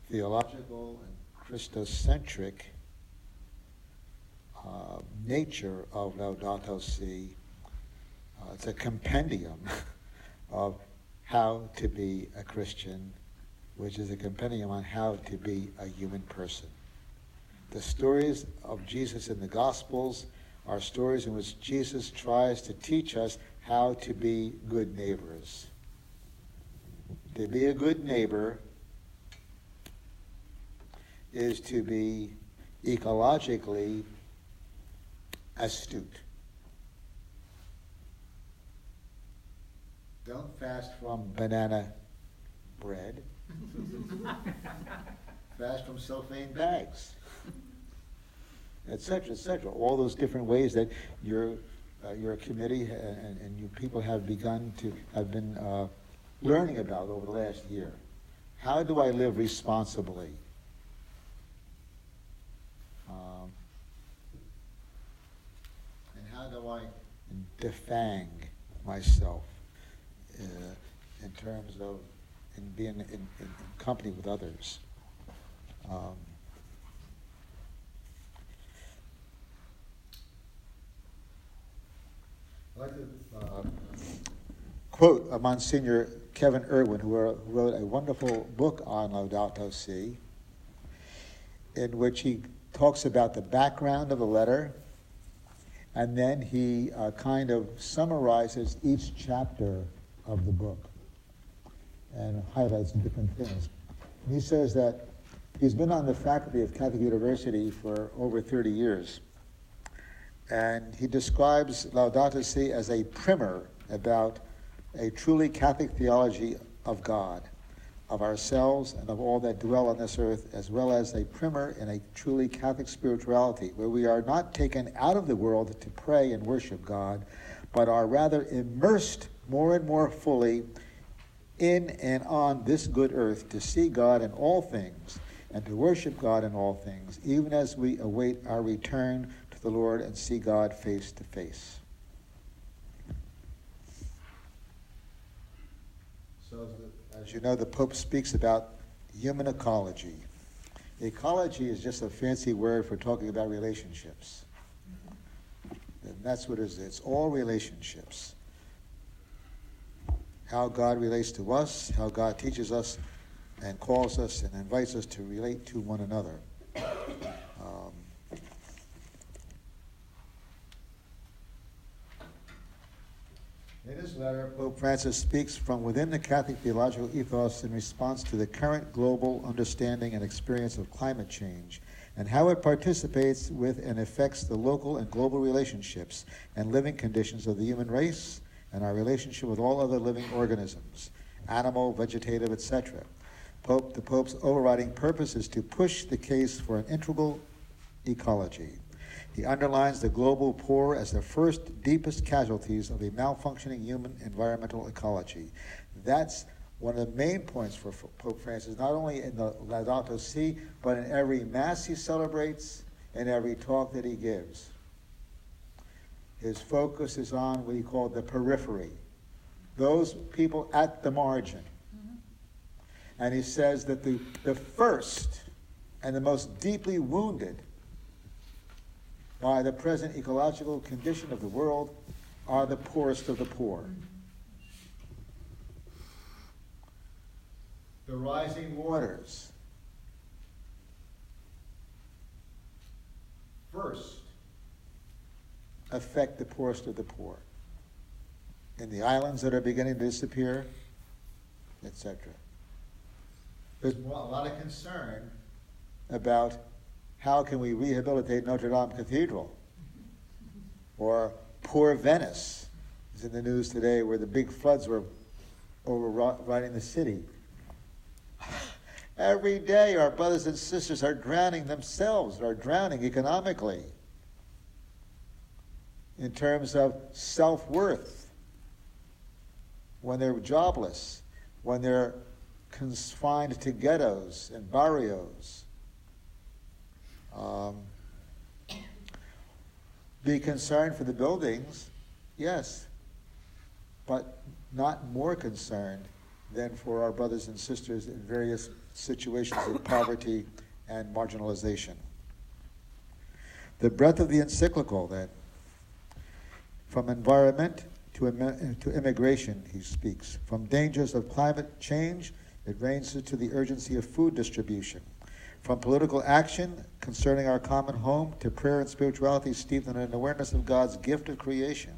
theological and Christocentric nature of Laudato Si. It's a compendium of how to be a Christian, which is a compendium on how to be a human person. The stories of Jesus in the Gospels are stories in which Jesus tries to teach us how to be good neighbors. To be a good neighbor is to be ecologically astute. Don't fast from banana bread. Fast from cellophane bags, etc., etc. All those different ways that your committee and you people have been learning about over the last year. How do I live responsibly? And how do I defang myself in terms of being in company with others? I'd like to quote Monsignor Kevin Irwin, who wrote a wonderful book on Laudato Si, in which he talks about the background of the letter, and then he kind of summarizes each chapter of the book and highlights different things. And he says that he's been on the faculty of Catholic University for over 30 years. And he describes Laudato Si as a primer about a truly Catholic theology of God, of ourselves, and of all that dwell on this earth, as well as a primer in a truly Catholic spirituality, where we are not taken out of the world to pray and worship God, but are rather immersed more and more fully in and on this good earth to see God in all things and to worship God in all things, even as we await our return to the Lord and see God face to face. So, as you know, the Pope speaks about human ecology. Ecology is just a fancy word for talking about relationships. And that's what it is. It's all relationships. How God relates to us, how God teaches us and calls us and invites us to relate to one another. In his letter, Pope Francis speaks from within the Catholic theological ethos in response to the current global understanding and experience of climate change and how it participates with and affects the local and global relationships and living conditions of the human race and our relationship with all other living organisms, animal, vegetative, etc. The Pope's overriding purpose is to push the case for an integral ecology. He underlines the global poor as the first, deepest casualties of a malfunctioning human environmental ecology. That's one of the main points for Pope Francis, not only in the Laudato Si, but in every Mass he celebrates and every talk that he gives. His focus is on what he called the periphery, those people at the margin. And he says that the first and the most deeply wounded by the present ecological condition of the world are the poorest of the poor. The rising waters first affect the poorest of the poor. In the islands that are beginning to disappear, etc. There's a lot of concern about how can we rehabilitate Notre Dame Cathedral, or poor Venice is in the news today, where the big floods were overrunning the city. Every day our brothers and sisters are drowning themselves, are drowning economically in terms of self-worth, when they're jobless, when they're confined to ghettos and barrios. Be concerned for the buildings, yes, but not more concerned than for our brothers and sisters in various situations of poverty and marginalization. The breadth of the encyclical, then, from environment to immigration, he speaks. From dangers of climate change, it ranges to the urgency of food distribution. From political action concerning our common home to prayer and spirituality steeped in an awareness of God's gift of creation.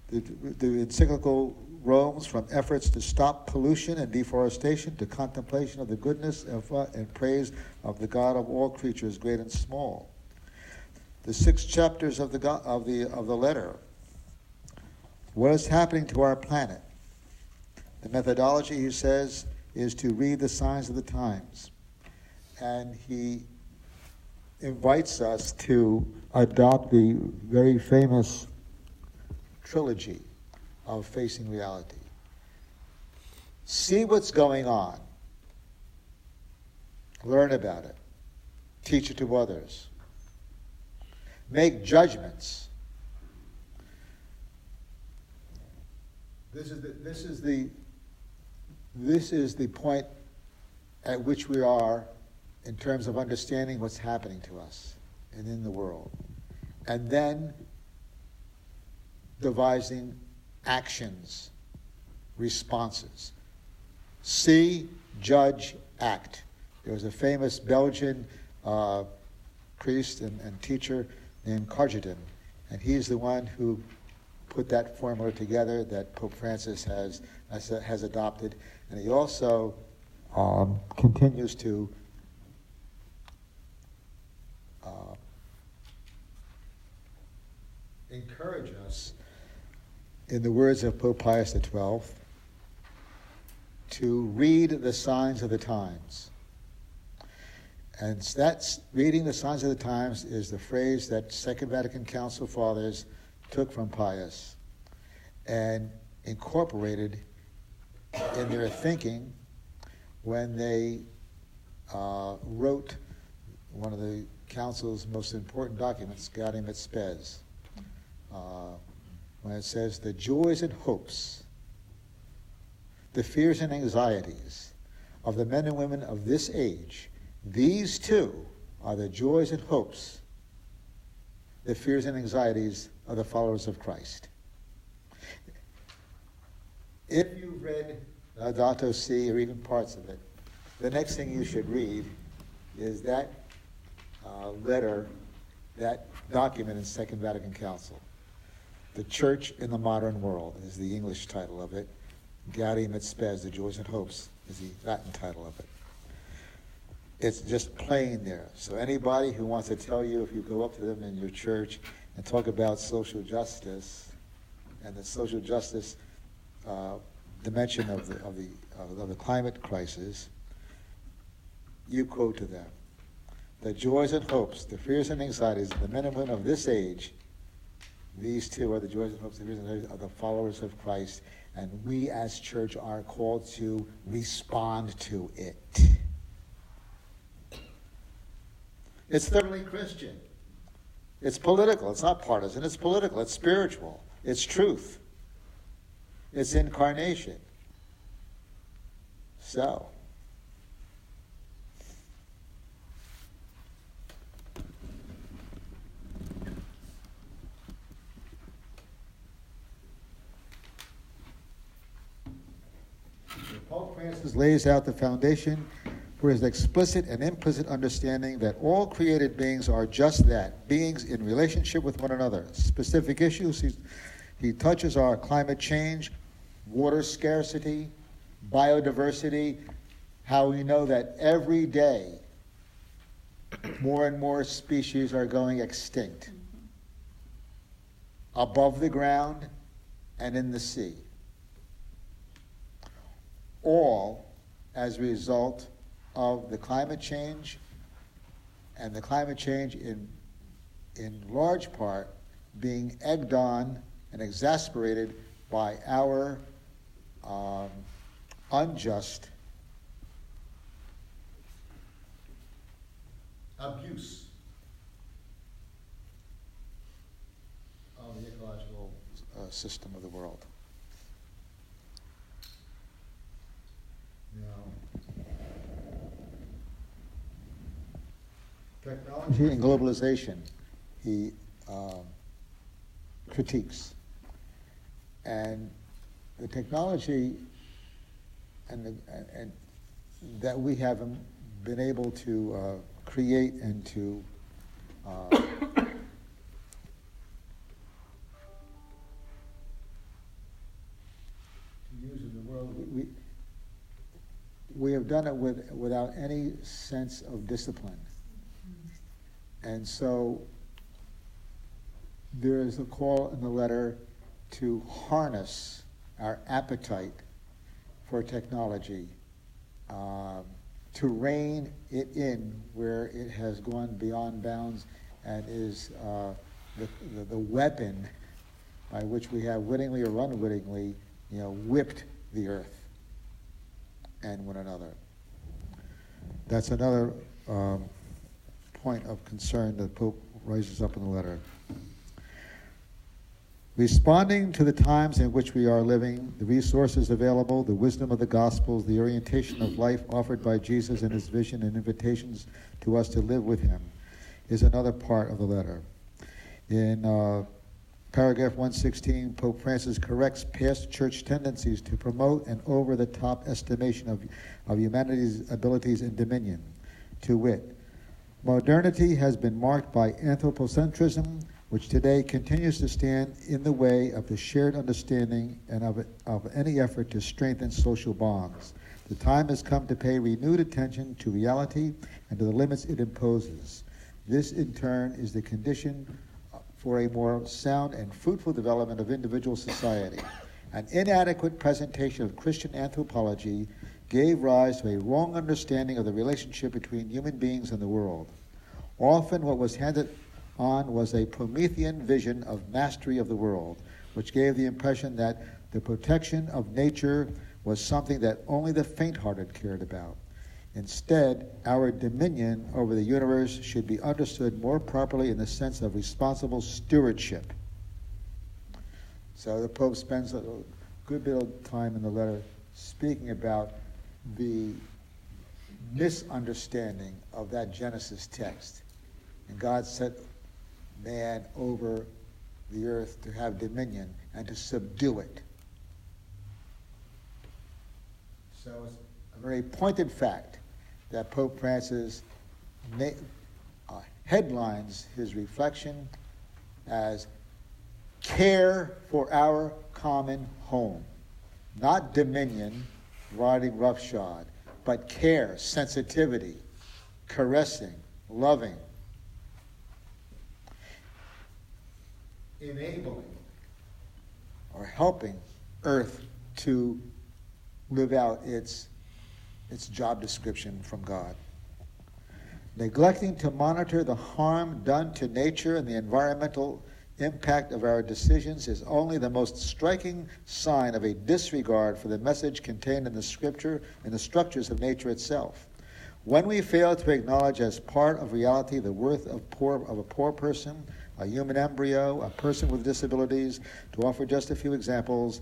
The encyclical roams from efforts to stop pollution and deforestation to contemplation of the goodness and praise of the God of all creatures, great and small. The 6 chapters of the letter. What is happening to our planet? The methodology, he says, is to read the signs of the times. And he invites us to adopt the very famous trilogy of facing reality. See what's going on. Learn about it. Teach it to others. Make judgments. This is the point at which we are in terms of understanding what's happening to us and in the world. And then devising actions, responses. See, judge, act. There was a famous Belgian priest and teacher named Cargeton, and he's the one who put that formula together that Pope Francis has adopted, and he also continues to encourage us, in the words of Pope Pius XII, to read the signs of the times. And that's reading the signs of the times is the phrase that Second Vatican Council fathers took from Pius and incorporated in their thinking when they wrote one of the Council's most important documents, Gaudium et Spes, when it says the joys and hopes, the fears and anxieties of the men and women of this age, these two are the joys and hopes, the fears and anxieties of the followers of Christ. If you've read Laudato Si, or even parts of it, the next thing you should read is that letter, that document in Second Vatican Council. The Church in the Modern World is the English title of it. Gaudium et Spes, the Joys and Hopes, is the Latin title of it. It's just plain there. So anybody who wants to tell you, if you go up to them in your church and talk about social justice and the social justice dimension of the climate crisis, you quote to them, the joys and hopes, the fears and anxieties of the men and women of this age, these two are the joys and hopes, the fears and anxieties of the followers of Christ, and we as church are called to respond to it. It's thoroughly Christian. It's political. It's not partisan. It's political. It's spiritual. It's truth. It's incarnation. So, Pope Francis lays out the foundation for his explicit and implicit understanding that all created beings are just that, beings in relationship with one another. Specific issues he touches are climate change, water scarcity, biodiversity, how we know that every day more and more species are going extinct, above the ground and in the sea. All as a result of the climate change, and the climate change in large part being egged on and exasperated by our unjust abuse of the ecological system of the world. Now, technology and globalization, he critiques. And the technology and that we have been able to create and to use in the world, we have done it without any sense of discipline. And so there is a call in the letter to harness our appetite for technology, to rein it in where it has gone beyond bounds and is the weapon by which we have wittingly or unwittingly, whipped the earth and one another. That's another point of concern that Pope raises up in the letter. Responding to the times in which we are living, the resources available, the wisdom of the Gospels, the orientation of life offered by Jesus and his vision and invitations to us to live with him is another part of the letter. In paragraph 116, Pope Francis corrects past church tendencies to promote an over-the-top estimation of humanity's abilities and dominion. To wit, modernity has been marked by anthropocentrism, which today continues to stand in the way of the shared understanding and of any effort to strengthen social bonds. The time has come to pay renewed attention to reality and to the limits it imposes. This, in turn, is the condition for a more sound and fruitful development of individual society. An inadequate presentation of Christian anthropology gave rise to a wrong understanding of the relationship between human beings and the world. Often what was handed on was a Promethean vision of mastery of the world, which gave the impression that the protection of nature was something that only the faint-hearted cared about. Instead, our dominion over the universe should be understood more properly in the sense of responsible stewardship. So the Pope spends a good bit of time in the letter speaking about the misunderstanding of that Genesis text. And God set man over the earth to have dominion and to subdue it. So it's a very pointed fact that Pope Francis headlines his reflection as care for our common home. Not dominion, riding roughshod, but care, sensitivity, caressing, loving, enabling or helping Earth to live out its job description from God. Neglecting to monitor the harm done to nature and the environmental impact of our decisions is only the most striking sign of a disregard for the message contained in the scripture and the structures of nature itself. When we fail to acknowledge as part of reality the worth of a poor person, a human embryo, a person with disabilities, to offer just a few examples,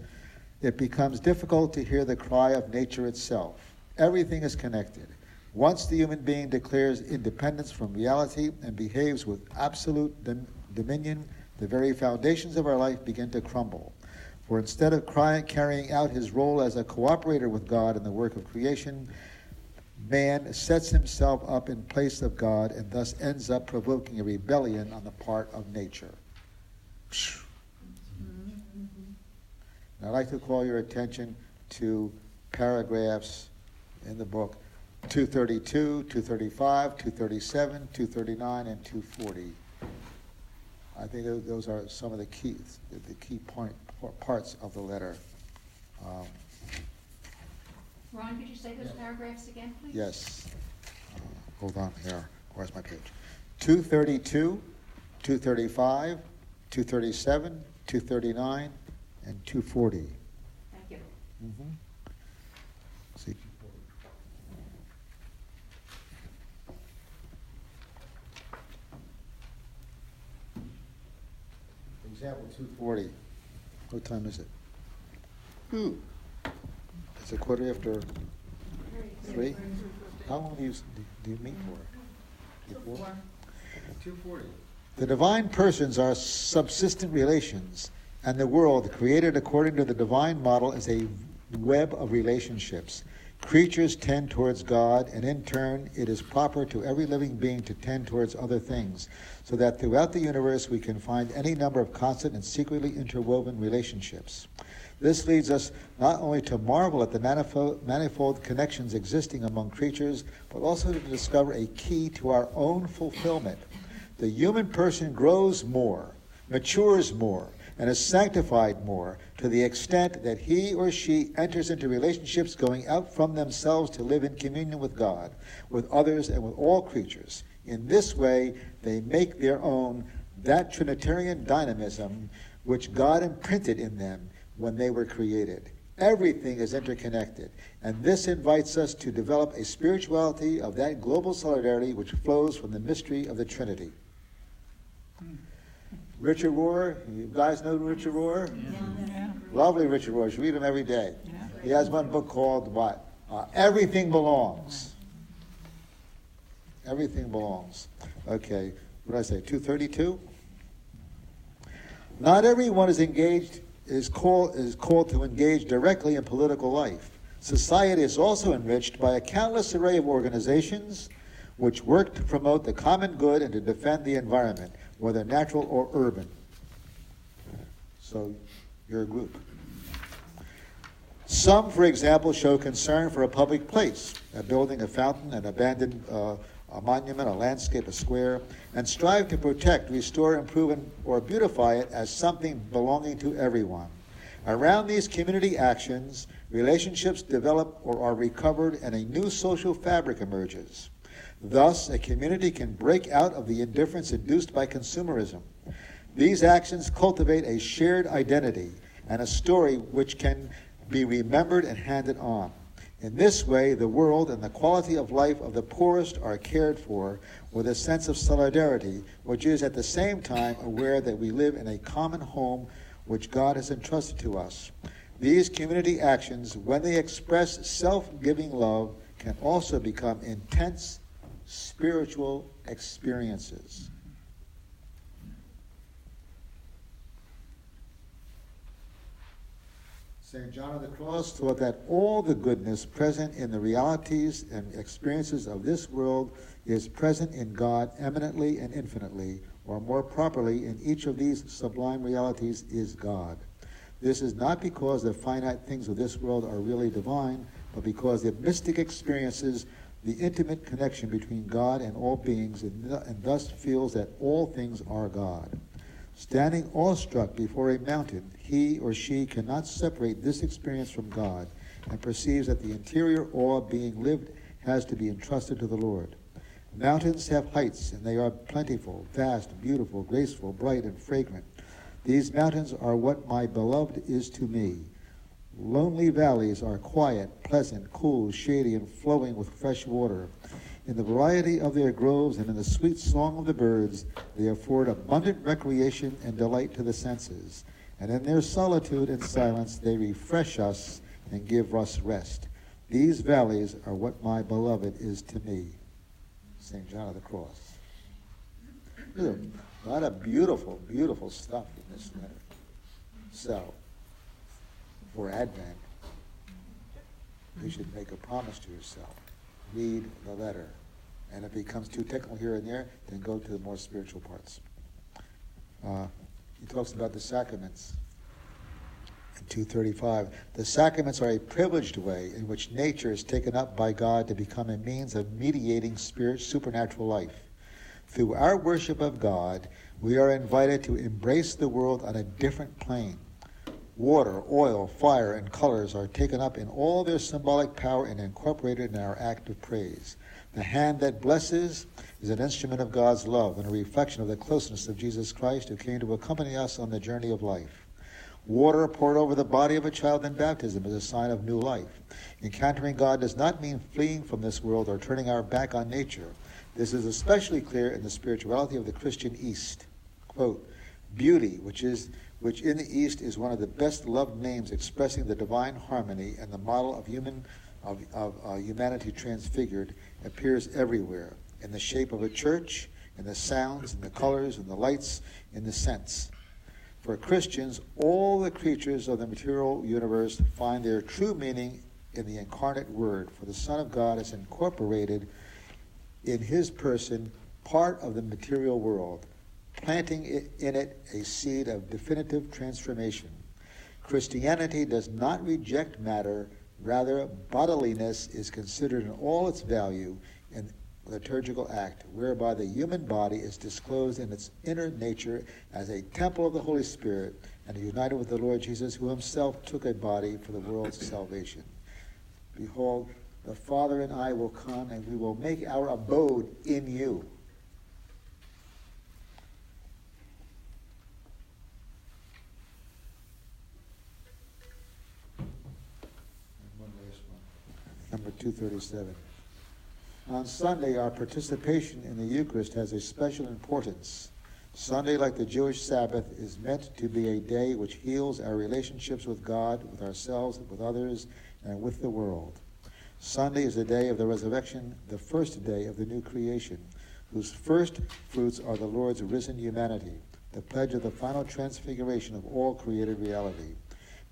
it becomes difficult to hear the cry of nature itself. Everything is connected. Once the human being declares independence from reality and behaves with absolute dominion, the very foundations of our life begin to crumble. For instead of carrying out his role as a cooperator with God in the work of creation, man sets himself up in place of God and thus ends up provoking a rebellion on the part of nature. And I'd like to call your attention to paragraphs in the book 232, 235, 237, 239, and 240. I think those are some of the key parts of the letter. Ron, could you say those paragraphs again, please? Yes. Hold on here. Where's my page? 232, 235, 237, 239, and 240. Thank you. Mm-hmm. See. Example 240. What time is it? It's a quarter after 3. How long do you meet for? 240. The divine persons are subsistent relations, and the world, created according to the divine model, is a web of relationships. Creatures tend towards God, and in turn, it is proper to every living being to tend towards other things, so that throughout the universe we can find any number of constant and secretly interwoven relationships. This leads us not only to marvel at the manifold connections existing among creatures, but also to discover a key to our own fulfillment. The human person grows more, matures more, and is sanctified more to the extent that he or she enters into relationships going out from themselves to live in communion with God, with others, and with all creatures. In this way, they make their own that Trinitarian dynamism which God imprinted in them when they were created. Everything is interconnected, and this invites us to develop a spirituality of that global solidarity which flows from the mystery of the Trinity. Richard Rohr, you guys know Richard Rohr? Yeah. Lovely Richard Rohr. You should read him every day. Yeah. He has one book called what? Everything Belongs. Everything Belongs. Okay, what did I say, 232? Not everyone is called to engage directly in political life. Society is also enriched by a countless array of organizations which work to promote the common good and to defend the environment, whether natural or urban. So, you're a group. Some, for example, show concern for a public place, a building, a fountain, an abandoned a monument, a landscape, a square, and strive to protect, restore, improve, or beautify it as something belonging to everyone. Around these community actions, relationships develop or are recovered, and a new social fabric emerges. Thus, a community can break out of the indifference induced by consumerism. These actions cultivate a shared identity and a story which can be remembered and handed on. In this way, the world and the quality of life of the poorest are cared for with a sense of solidarity, which is at the same time aware that we live in a common home which God has entrusted to us. These community actions, when they express self-giving love, can also become intense spiritual experiences. St. John of the Cross taught that all the goodness present in the realities and experiences of this world is present in God eminently and infinitely, or more properly, in each of these sublime realities is God. This is not because the finite things of this world are really divine, but because the mystic experiences the intimate connection between God and all beings, and thus feels that all things are God. Standing awestruck before a mountain, he or she cannot separate this experience from God and perceives that the interior awe being lived has to be entrusted to the Lord. Mountains have heights, and they are plentiful, vast, beautiful, graceful, bright, and fragrant. These mountains are what my beloved is to me. Lonely valleys are quiet, pleasant, cool, shady, and flowing with fresh water. In the variety of their groves and in the sweet song of the birds, they afford abundant recreation and delight to the senses. And in their solitude and silence, they refresh us and give us rest. These valleys are what my beloved is to me. St. John of the Cross. There's a lot of beautiful, beautiful stuff in this letter. So, for Advent, you should make a promise to yourself. Read the letter. And if it becomes too technical here and there, then go to the more spiritual parts. He talks about the sacraments in 235. The sacraments are a privileged way in which nature is taken up by God to become a means of mediating supernatural life. Through our worship of God, we are invited to embrace the world on a different plane. Water, oil, fire, and colors are taken up in all their symbolic power and incorporated in our act of praise. The hand that blesses is an instrument of God's love and a reflection of the closeness of Jesus Christ, who came to accompany us on the journey of life. Water poured over the body of a child in baptism is a sign of new life. Encountering God does not mean fleeing from this world or turning our back on nature. This is especially clear in the spirituality of the Christian East. Quote, beauty, which in the East is one of the best loved names expressing the divine harmony and the model of humanity transfigured, appears everywhere, in the shape of a church, in the sounds, in the colors, in the lights, in the scents. For Christians, all the creatures of the material universe find their true meaning in the incarnate Word, for the Son of God is incorporated in his person part of the material world, planting in it a seed of definitive transformation. Christianity does not reject matter, rather bodiliness is considered in all its value in liturgical act, whereby the human body is disclosed in its inner nature as a temple of the Holy Spirit and united with the Lord Jesus, who himself took a body for the world's salvation. Behold, the Father and I will come, and we will make our abode in you. One last one. Number 237. On Sunday, our participation in the Eucharist has a special importance. Sunday, like the Jewish Sabbath, is meant to be a day which heals our relationships with God, with ourselves, with others, and with the world. Sunday is the day of the resurrection, the first day of the new creation, whose first fruits are the Lord's risen humanity, the pledge of the final transfiguration of all created reality.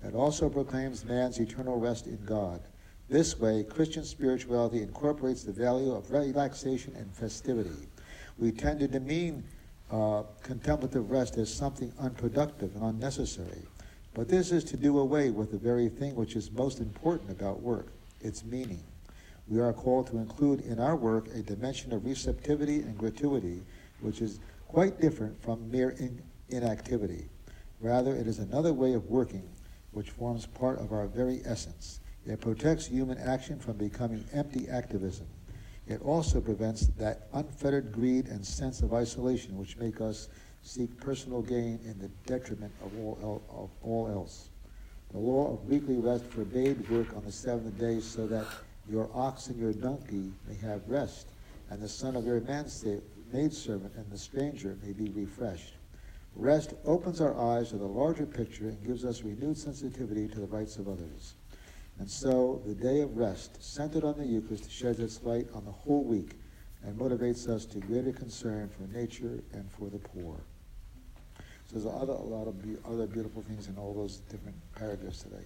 It also proclaims man's eternal rest in God. This way, Christian spirituality incorporates the value of relaxation and festivity. We tend to demean contemplative rest as something unproductive and unnecessary, but this is to do away with the very thing which is most important about work, its meaning. We are called to include in our work a dimension of receptivity and gratuity, which is quite different from mere inactivity. Rather, it is another way of working, which forms part of our very essence. It protects human action from becoming empty activism. It also prevents that unfettered greed and sense of isolation which make us seek personal gain in the detriment of all else. The law of weekly rest forbade work on the seventh day so that your ox and your donkey may have rest, and the son of your maidservant and the stranger may be refreshed. Rest opens our eyes to the larger picture and gives us renewed sensitivity to the rights of others. And so the day of rest, centered on the Eucharist, sheds its light on the whole week and motivates us to greater concern for nature and for the poor. So there's a lot of other beautiful things in all those different paragraphs that I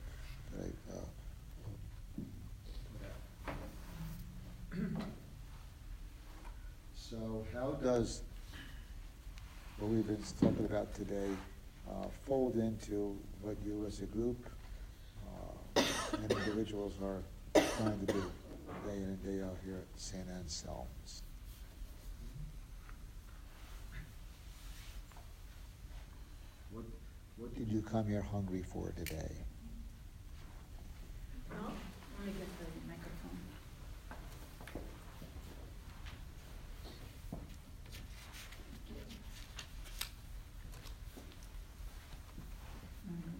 So how does what we've been talking about today fold into what you as a group and individuals are trying to do day in and day out here at St. Anselm's? What did you come here hungry for today? Well, let me get the microphone.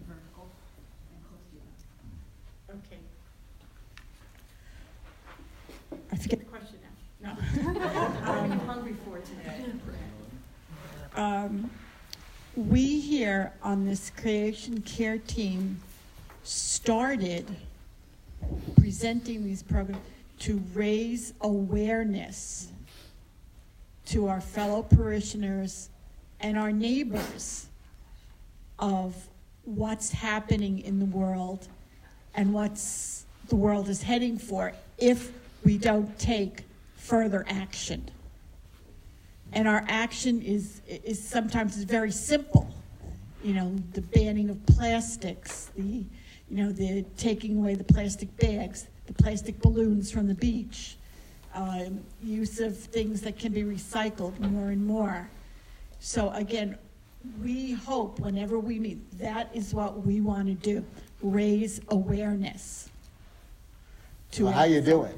Vertical and close to you. Okay. I forget the question now. No. We here on this Creation Care team started presenting these programs to raise awareness to our fellow parishioners and our neighbors of what's happening in the world and what's the world is heading for if we don't take further action. And our action is sometimes very simple. You know, the banning of plastics, the taking away the plastic bags, the plastic balloons from the beach, use of things that can be recycled more and more. So again, we hope whenever we meet, that is what we want to do, raise awareness. Well, how you doing?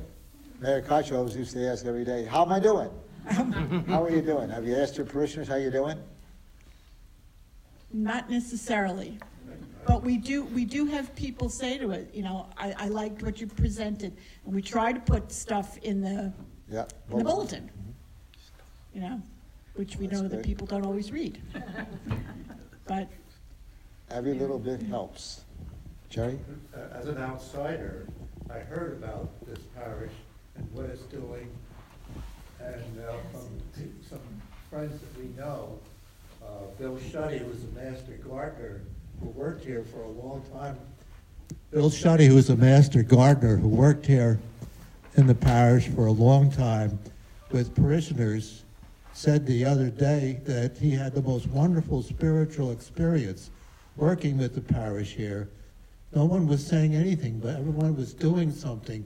Mayor Koch always used to ask every day, how am I doing? How are you doing? Have you asked your parishioners how you doing? Not necessarily. But we do have people say to it, I liked what you presented. And we try to put stuff in the bulletin, which we know that people don't always read. But every little bit helps. Jerry? As an outsider, I heard about this parish and what it's doing, and from some friends that we know, Bill Shuddy, who was a master gardener, who worked here for a long time. Bill Shuddy, who was a master gardener who worked here in the parish for a long time with parishioners, said the other day that he had the most wonderful spiritual experience working with the parish here. No one was saying anything, but everyone was doing something.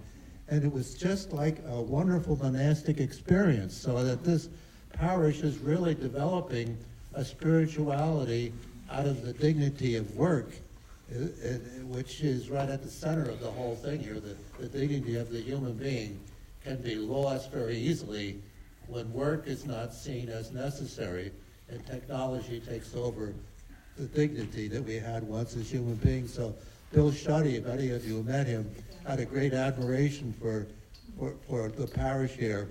And it was just like a wonderful monastic experience, so that this parish is really developing a spirituality out of the dignity of work, which is right at the center of the whole thing here. The dignity of the human being can be lost very easily when work is not seen as necessary and technology takes over the dignity that we had once as human beings. So Bill Shuddy, if any of you met him, had a great admiration for the parish here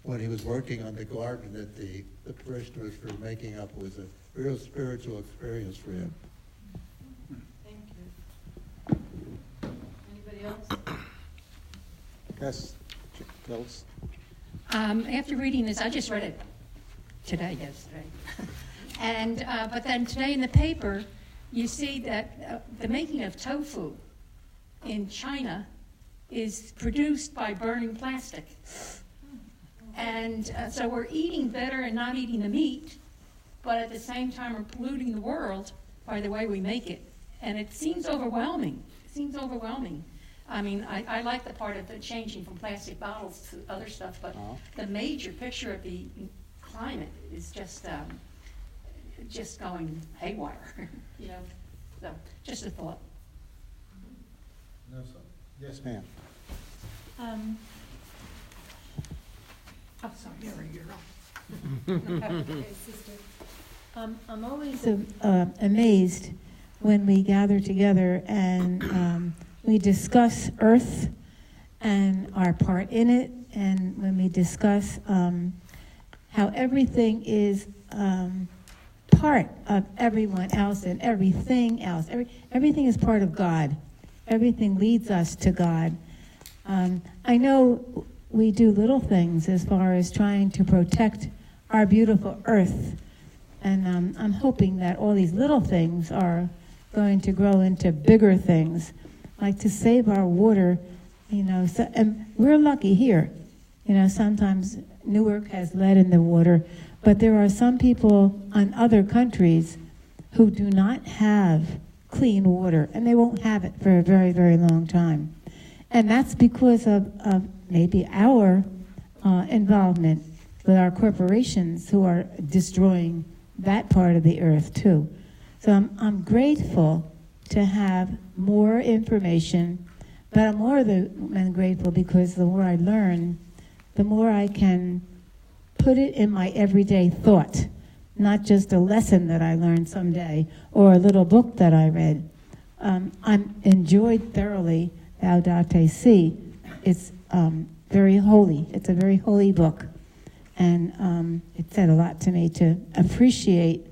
when he was working on the garden that the parishioners were making up. It was a real spiritual experience for him. Thank you. Anybody else? Yes, Phyllis? After reading this, I just read it yesterday. And but then today in the paper, you see that the making of tofu in China is produced by burning plastic. And so we're eating better and not eating the meat, but at the same time we're polluting the world by the way we make it. And it seems overwhelming. I mean, I like the part of the changing from plastic bottles to other stuff, but the major picture of the climate is just going haywire, So, just a thought. No, sir. Yes, ma'am. Oh, sorry, you're up. I'm always amazed when we gather together and we discuss Earth and our part in it, and when we discuss how everything is part of everyone else and everything else. Everything is part of God. Everything leads us to God. I know we do little things as far as trying to protect our beautiful Earth, and I'm hoping that all these little things are going to grow into bigger things, like to save our water, so, and we're lucky here. Sometimes Newark has lead in the water, but there are some people in other countries who do not have clean water, and they won't have it for a very, very long time. And that's because of maybe our involvement with our corporations who are destroying that part of the earth too. So I'm grateful to have more information, but I'm more than grateful because the more I learn, the more I can put it in my everyday thought, not just a lesson that I learned someday or a little book that I read. I'm enjoyed thoroughly Laudato Si. It's very holy. It's a very holy book. And it said a lot to me to appreciate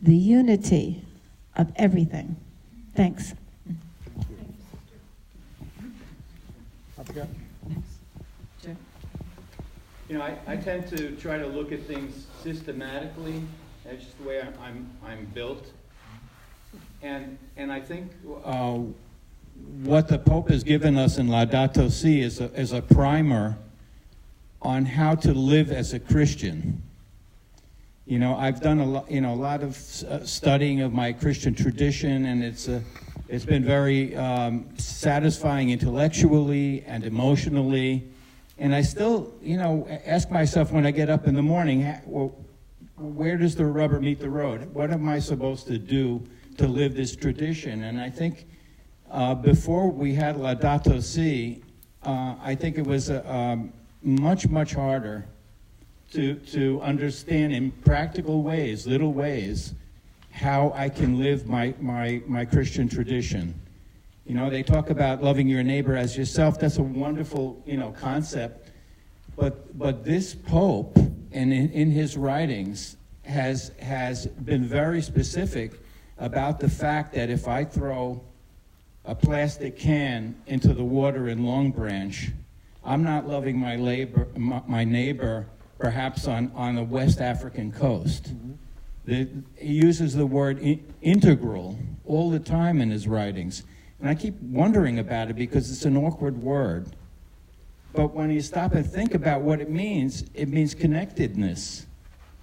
the unity of everything. Thanks. You know, I tend to try to look at things systematically. That's just the way I'm built. And I think what the Pope has given us in Laudato Si is a primer on how to live as a Christian. You know, I've done a lot of studying of my Christian tradition, and it's been very satisfying intellectually and emotionally. And I still, ask myself when I get up in the morning, well, where does the rubber meet the road? What am I supposed to do to live this tradition? And I think before we had Laudato Si, I think it was much, much harder to understand in practical ways, little ways, how I can live my Christian tradition. You know, they talk about loving your neighbor as yourself. That's a wonderful, concept. But this Pope, and in his writings, has been very specific about the fact that if I throw a plastic can into the water in Long Branch, I'm not loving my neighbor perhaps on the West African coast. He uses the word integral all the time in his writings. And I keep wondering about it because it's an awkward word. But when you stop and think about what it means connectedness.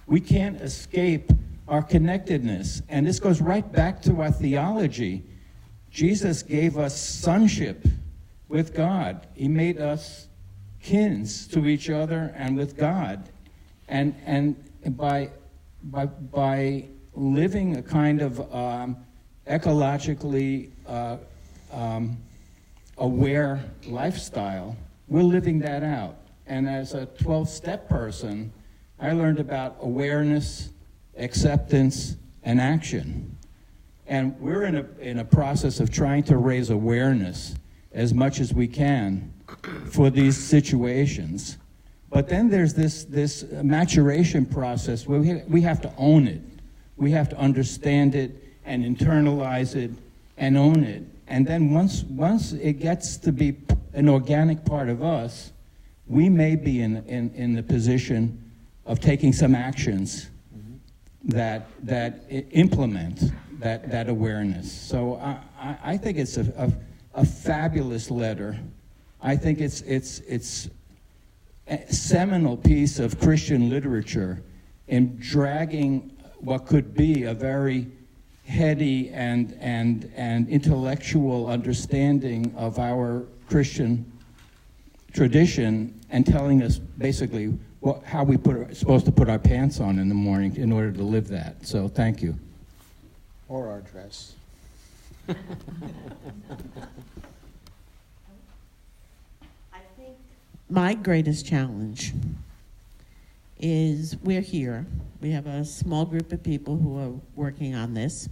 We can't escape our connectedness. And this goes right back to our theology. Jesus gave us sonship with God. He made us kins to each other and with God. And by living a kind of ecologically aware lifestyle, we're living that out. And as a 12-step person, I learned about awareness, acceptance, and action. And we're in a process of trying to raise awareness as much as we can for these situations. But then there's this maturation process where we have to own it. We have to understand it and internalize it and own it. And then once it gets to be an organic part of us, we may be in the position of taking some actions that implement that awareness. So I think it's a fabulous letter. I think it's a seminal piece of Christian literature in dragging what could be a very heady and intellectual understanding of our Christian tradition and telling us basically how we're supposed to put our pants on in the morning in order to live that. So thank you. Or our dress. I think my greatest challenge is we're here. We have a small group of people who are working on this.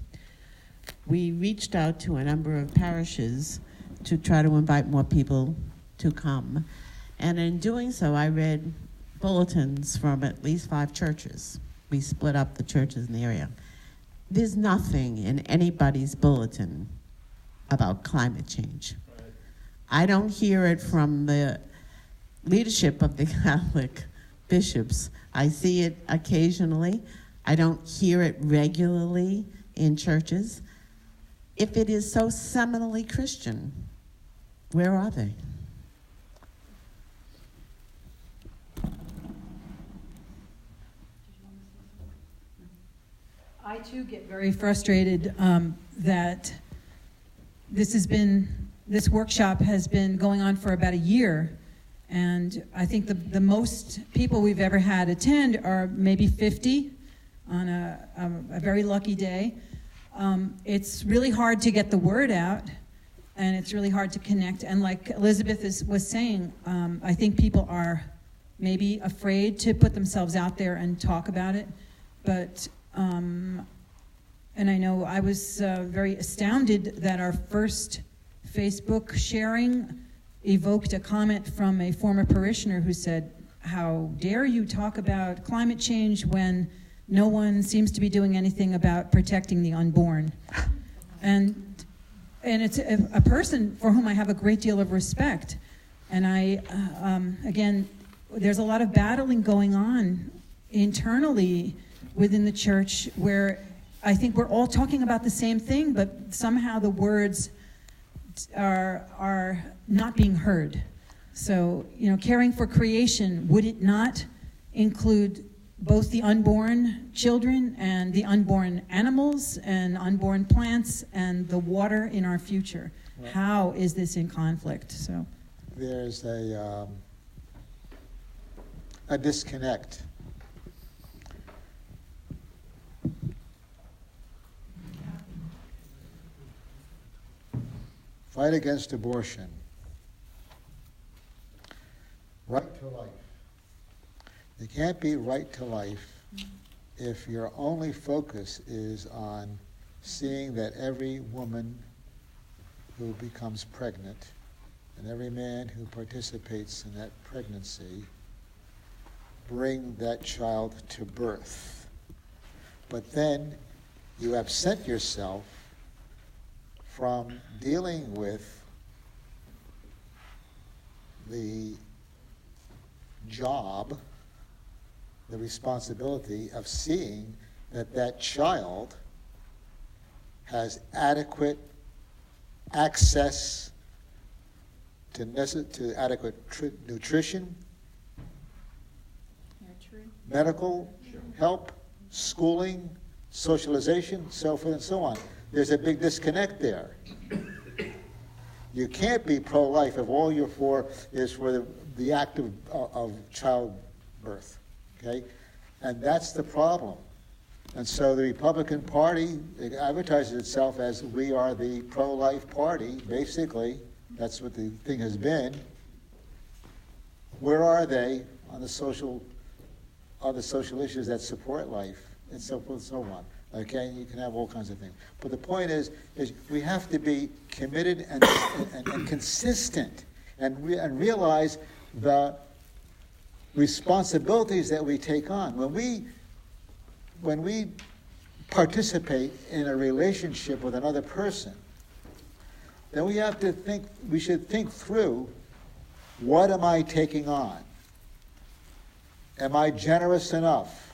We reached out to a number of parishes to try to invite more people to come. And in doing so, I read bulletins from at least 5 churches. We split up the churches in the area. There's nothing in anybody's bulletin about climate change. Right. I don't hear it from the leadership of the Catholic bishops. I see it occasionally. I don't hear it regularly in churches. If it is so seminally Christian, where are they? I too get very frustrated that this workshop has been going on for about a year, and I think the most people we've ever had attend are maybe 50 on a very lucky day. It's really hard to get the word out, and it's really hard to connect. And like Elizabeth was saying, I think people are maybe afraid to put themselves out there and talk about it, but and I know I was very astounded that our first Facebook sharing evoked a comment from a former parishioner who said, how dare you talk about climate change when no one seems to be doing anything about protecting the unborn. And it's a person for whom I have a great deal of respect. And again, there's a lot of battling going on internally within the church where I think we're all talking about the same thing, but somehow the words are not being heard. So, caring for creation, would it not include both the unborn children and the unborn animals and unborn plants and the water in our future? Right. How is this in conflict? So there's a disconnect. Fight against abortion. Right to life. You can't be right to life if your only focus is on seeing that every woman who becomes pregnant and every man who participates in that pregnancy bring that child to birth. But then you absent yourself from dealing with the job, the responsibility of seeing that that child has adequate access to adequate nutrition, medical help, schooling, socialization, so forth and so on. There's a big disconnect there. You can't be pro-life if all you're for is for the act of childbirth, okay? And that's the problem. And so the Republican Party advertises itself as we are the pro-life party, basically. That's what the thing has been. Where are they on the social issues that support life, and so forth and so on? Okay, you can have all kinds of things. But the point is we have to be committed and consistent and realize the responsibilities that we take on. When we participate in a relationship with another person, then we should think through, what am I taking on? Am I generous enough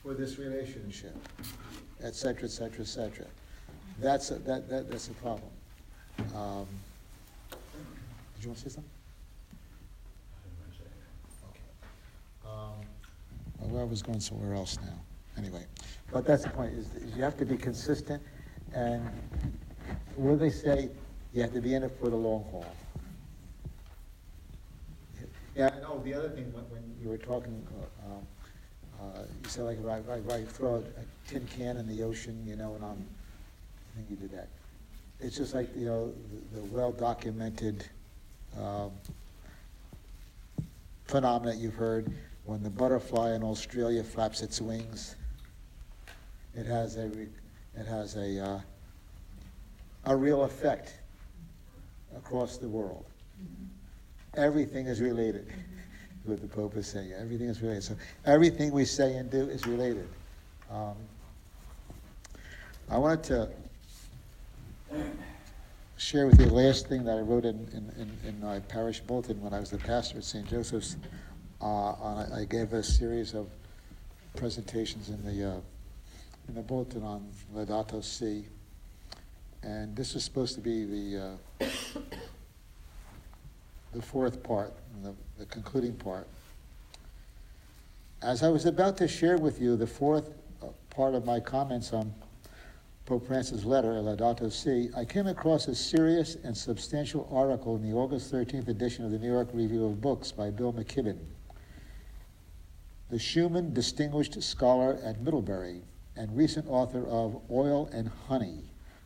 for this relationship, et cetera, et cetera, et cetera? That's a problem. Did you want to say something? Okay. Well, I was going somewhere else now. Anyway, but that's the point, is you have to be consistent, and what do they say? You have to be in it for the long haul. Yeah, I know the other thing, when you were talking, you said, like, if I throw a tin can in the ocean, and I think you did that. It's just like, the well-documented phenomenon that you've heard, when the butterfly in Australia flaps its wings, it has a real effect across the world. Everything is related. What the Pope is saying. Everything is related. So everything we say and do is related. I wanted to share with you the last thing that I wrote in my parish bulletin when I was the pastor at St. Joseph's. I gave a series of presentations in the bulletin on Laudato Si, and this was supposed to be the fourth part, the concluding part. As I was about to share with you the fourth part of my comments on Pope Francis' letter, Laudato Si, I came across a serious and substantial article in the August 13th edition of the New York Review of Books by Bill McKibben, the Schumann Distinguished Scholar at Middlebury and recent author of Oil and Honey,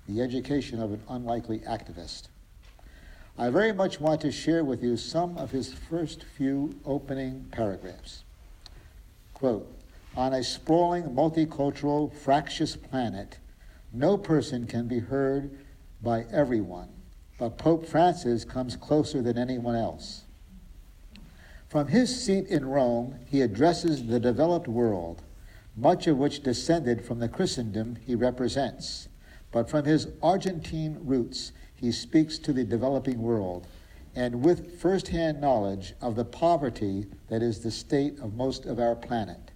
The Education of an Unlikely Activist. I very much want to share with you some of his first few opening paragraphs. Quote, on a sprawling, multicultural, fractious planet, no person can be heard by everyone, but Pope Francis comes closer than anyone else. From his seat in Rome, he addresses the developed world, much of which descended from the Christendom he represents. But from his Argentine roots, he speaks to the developing world, and with first-hand knowledge of the poverty that is the state of most of our planet.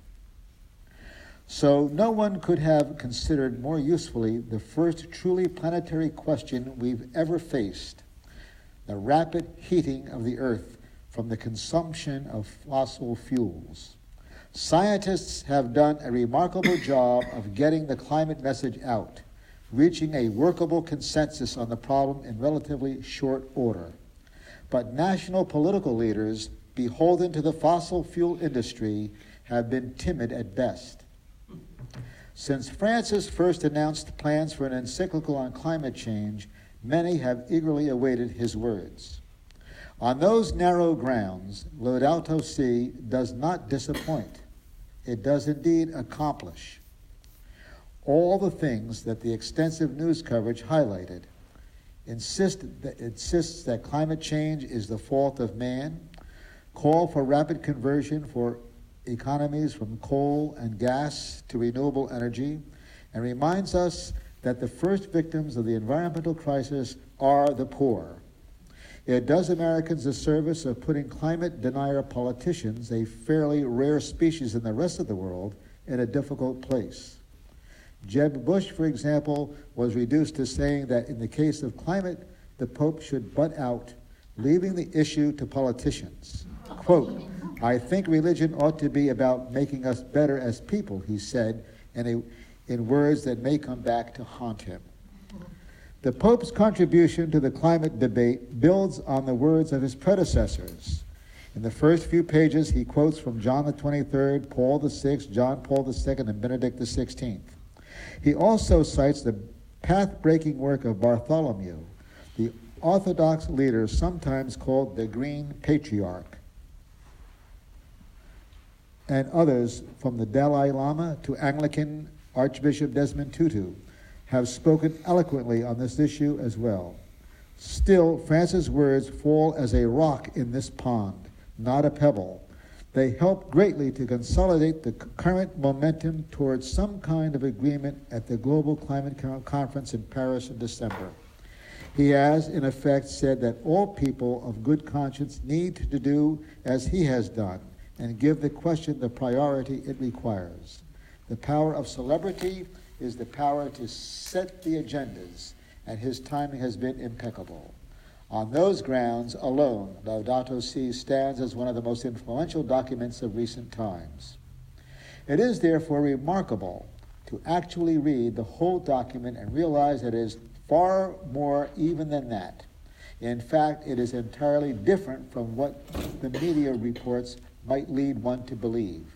So no one could have considered more usefully the first truly planetary question we've ever faced, the rapid heating of the Earth from the consumption of fossil fuels. Scientists have done a remarkable job of getting the climate message out, reaching a workable consensus on the problem in relatively short order. But national political leaders, beholden to the fossil fuel industry, have been timid at best. Since Francis first announced plans for an encyclical on climate change, many have eagerly awaited his words. On those narrow grounds, Laudato Si does not disappoint. It does indeed accomplish all the things that the extensive news coverage highlighted. Insists that climate change is the fault of man, call for rapid conversion for economies from coal and gas to renewable energy, and reminds us that the first victims of the environmental crisis are the poor. It does Americans a service of putting climate denier politicians, a fairly rare species in the rest of the world, in a difficult place. Jeb Bush, for example, was reduced to saying that in the case of climate, the Pope should butt out, leaving the issue to politicians. Quote, "I think religion ought to be about making us better as people," he said, in words that may come back to haunt him. The Pope's contribution to the climate debate builds on the words of his predecessors. In the first few pages, he quotes from John the 23rd, Paul the 6th, John Paul II, and Benedict the 16th. He also cites the path-breaking work of Bartholomew, the Orthodox leader sometimes called the Green Patriarch, and others from the Dalai Lama to Anglican Archbishop Desmond Tutu have spoken eloquently on this issue as well. Still, Francis' words fall as a rock in this pond, not a pebble. They help greatly to consolidate the current momentum towards some kind of agreement at the Global Climate Conference in Paris in December. He has, in effect, said that all people of good conscience need to do as he has done and give the question the priority it requires. The power of celebrity is the power to set the agendas, and his timing has been impeccable. On those grounds alone, Laudato Si stands as one of the most influential documents of recent times. It is therefore remarkable to actually read the whole document and realize that it is far more even than that. In fact, it is entirely different from what the media reports might lead one to believe.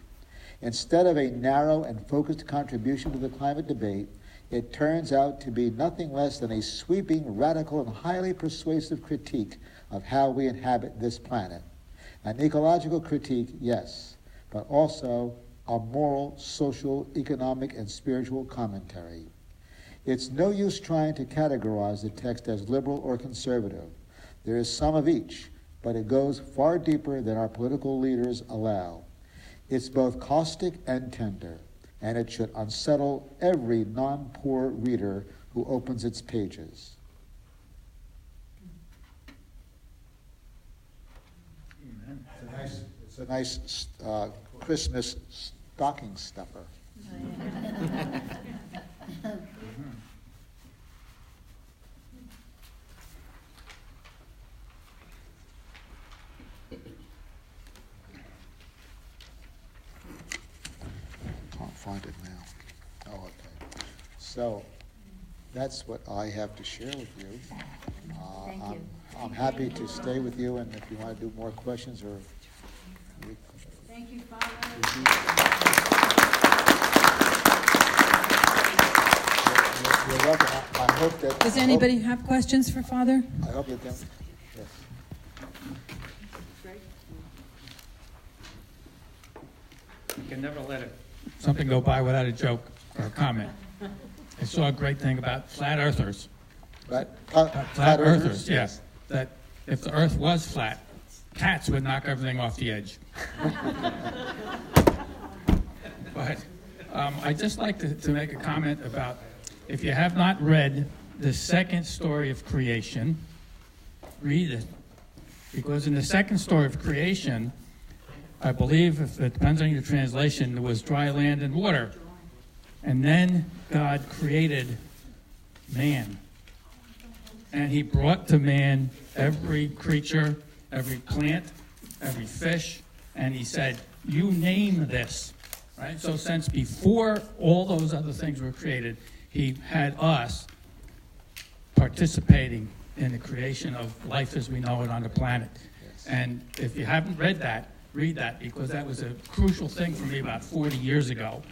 Instead of a narrow and focused contribution to the climate debate, it turns out to be nothing less than a sweeping, radical, and highly persuasive critique of how we inhabit this planet. An ecological critique, yes, but also a moral, social, economic, and spiritual commentary. It's no use trying to categorize the text as liberal or conservative. There is some of each, but it goes far deeper than our political leaders allow. It's both caustic and tender, and it should unsettle every non-poor reader who opens its pages. Amen. It's a nice Christmas stocking stuffer. Find it now. Oh, okay. So that's what I have to share with you. Thank you. I'm happy to stay with you, and if you want to do more questions or... Thank you, Father. You're welcome. I hope that... Does anybody have questions for Father? I hope that... Yes. You can never let something go by without a joke or a comment. I saw a great thing about flat earthers. Right? Flat earthers, yes. That if the earth was flat, cats would knock everything off the edge. But I'd just like to make a comment about, if you have not read the second story of creation, read it. Because in the second story of creation, I believe, if it depends on your translation, there was dry land and water. And then God created man. And he brought to man every creature, every plant, every fish, and he said, you name this. Right? So since before all those other things were created, he had us participating in the creation of life as we know it on the planet. And if you haven't read that, read that, because that was a crucial thing for me about 40 years ago.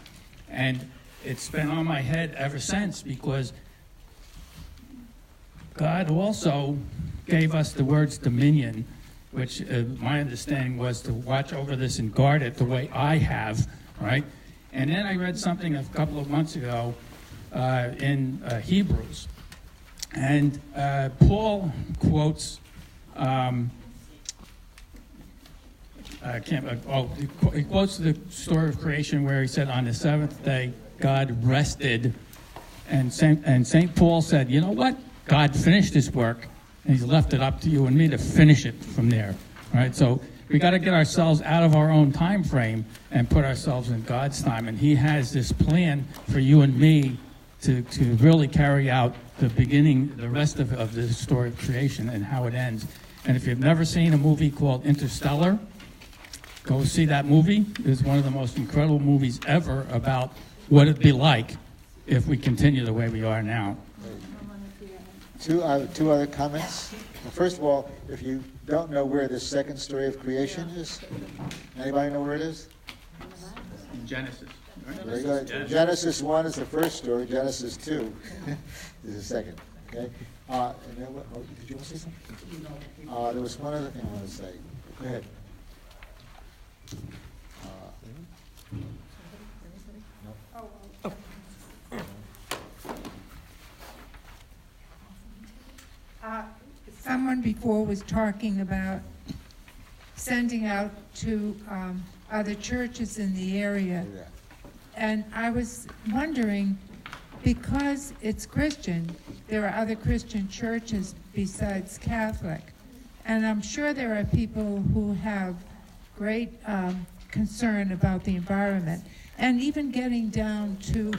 And it's been on my head ever since, because God also gave us the words dominion, which my understanding was to watch over this and guard it the way I have, right? And then I read something a couple of months ago in Hebrews. And Paul quotes, he quotes the story of creation where he said, on the seventh day, God rested. And St. Paul said, you know what? God finished his work, and he's left it up to you and me to finish it from there. Right? So we got to get ourselves out of our own time frame and put ourselves in God's time. And he has this plan for you and me to really carry out the beginning, the rest of the story of creation and how it ends. And if you've never seen a movie called Interstellar, go see that movie. It's one of the most incredible movies ever about what it'd be like if we continue the way we are now. Two other comments. Well, first of all, if you don't know where the second story of creation is, anybody know where it is? In Genesis. Right? Very good. Genesis 1 is the first story. Genesis 2 is the second. Okay. And then did you want to say something? There was one other thing I want to say. Go ahead. Someone before was talking about sending out to other churches in the area. And I was wondering, because it's Christian, there are other Christian churches besides Catholic. And I'm sure there are people who have great concern about the environment. And even getting down to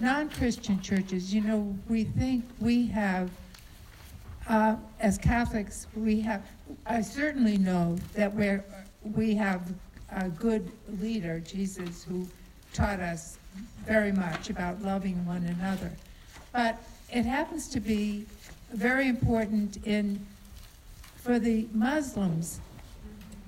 non-Christian churches, you know, we think we have, as Catholics, I certainly know that we have a good leader, Jesus, who taught us very much about loving one another. But it happens to be very important for the Muslims,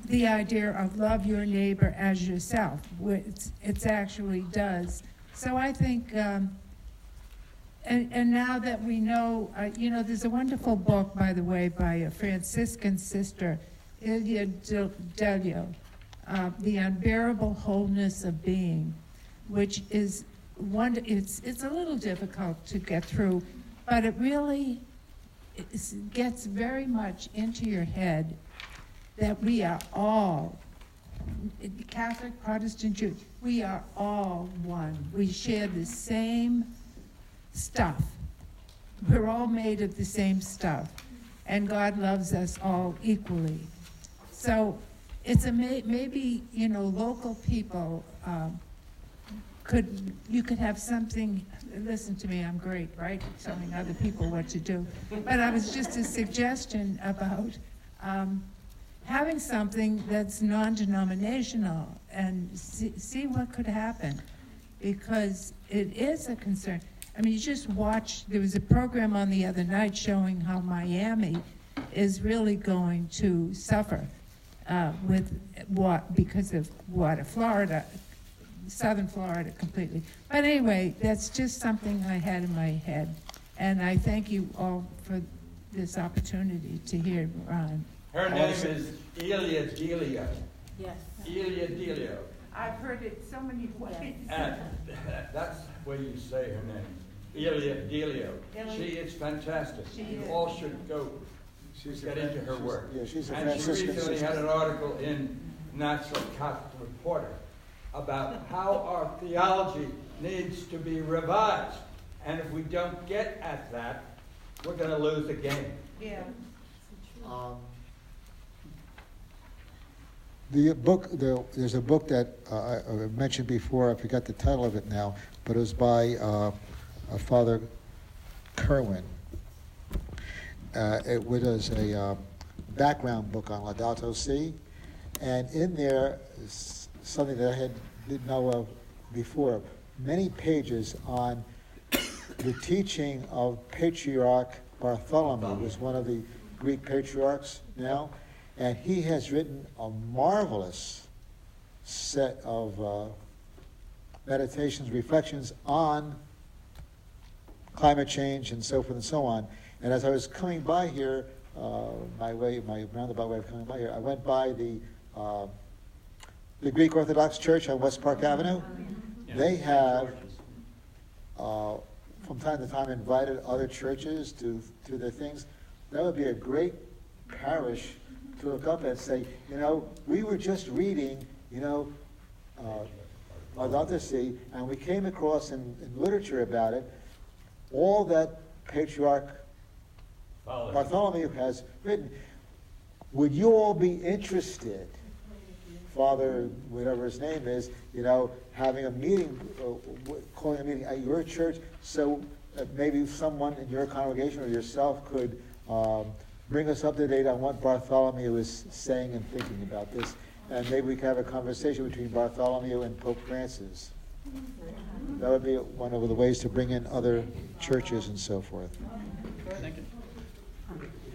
the idea of love your neighbor as yourself, which it actually does. So I think, and now that we know, there's a wonderful book, by the way, by a Franciscan sister, Ilia Delio, The Unbearable Wholeness of Being, which is it's a little difficult to get through, but it really gets very much into your head that we are all, Catholic, Protestant, Jew, we are all one. We share the same stuff. We're all made of the same stuff, and God loves us all equally. So it's maybe local people you could have something. Listen to me, I'm great, right? Telling other people what to do. But I was just a suggestion about having something that's non-denominational and see what could happen, because it is a concern. I mean, you just watch, there was a program on the other night showing how Miami is really going to suffer because of water. Florida, southern Florida completely. But anyway, that's just something I had in my head. And I thank you all for this opportunity to hear Ron. Her name is Ilia Delio. Yes. Ilia Delio. I've heard it so many ways. And that's where you say her name. Delio. She is fantastic. You all should go get into her work. Yeah, she's a and Franciscan she recently sister. had an article in National Catholic Reporter about how our theology needs to be revised. And if we don't get at that, we're going to lose the game. Yeah. There's a book that I mentioned before. I forgot the title of it now, but it was by Father Kerwin. It was a background book on Laudato Si, and in there is something that I didn't know of before. Many pages on the teaching of Patriarch Bartholomew, who was one of the Greek patriarchs now, and he has written a marvelous set of meditations, reflections on climate change and so forth and so on. And as I was coming by here, my roundabout way of coming by here, I went by the Greek Orthodox Church on West Park Avenue. They have, from time to time, invited other churches to their things. That would be a great parish to look up and say, we were just reading, Laudato Si, and we came across in literature about it, all that Patriarch Bartholomew has written. Would you all be interested, Father, whatever his name is, having a meeting, calling a meeting at your church, so that maybe someone in your congregation or yourself could bring us up to date on what Bartholomew is saying and thinking about this, and maybe we could have a conversation between Bartholomew and Pope Francis. That would be one of the ways to bring in other churches and so forth. Thank you.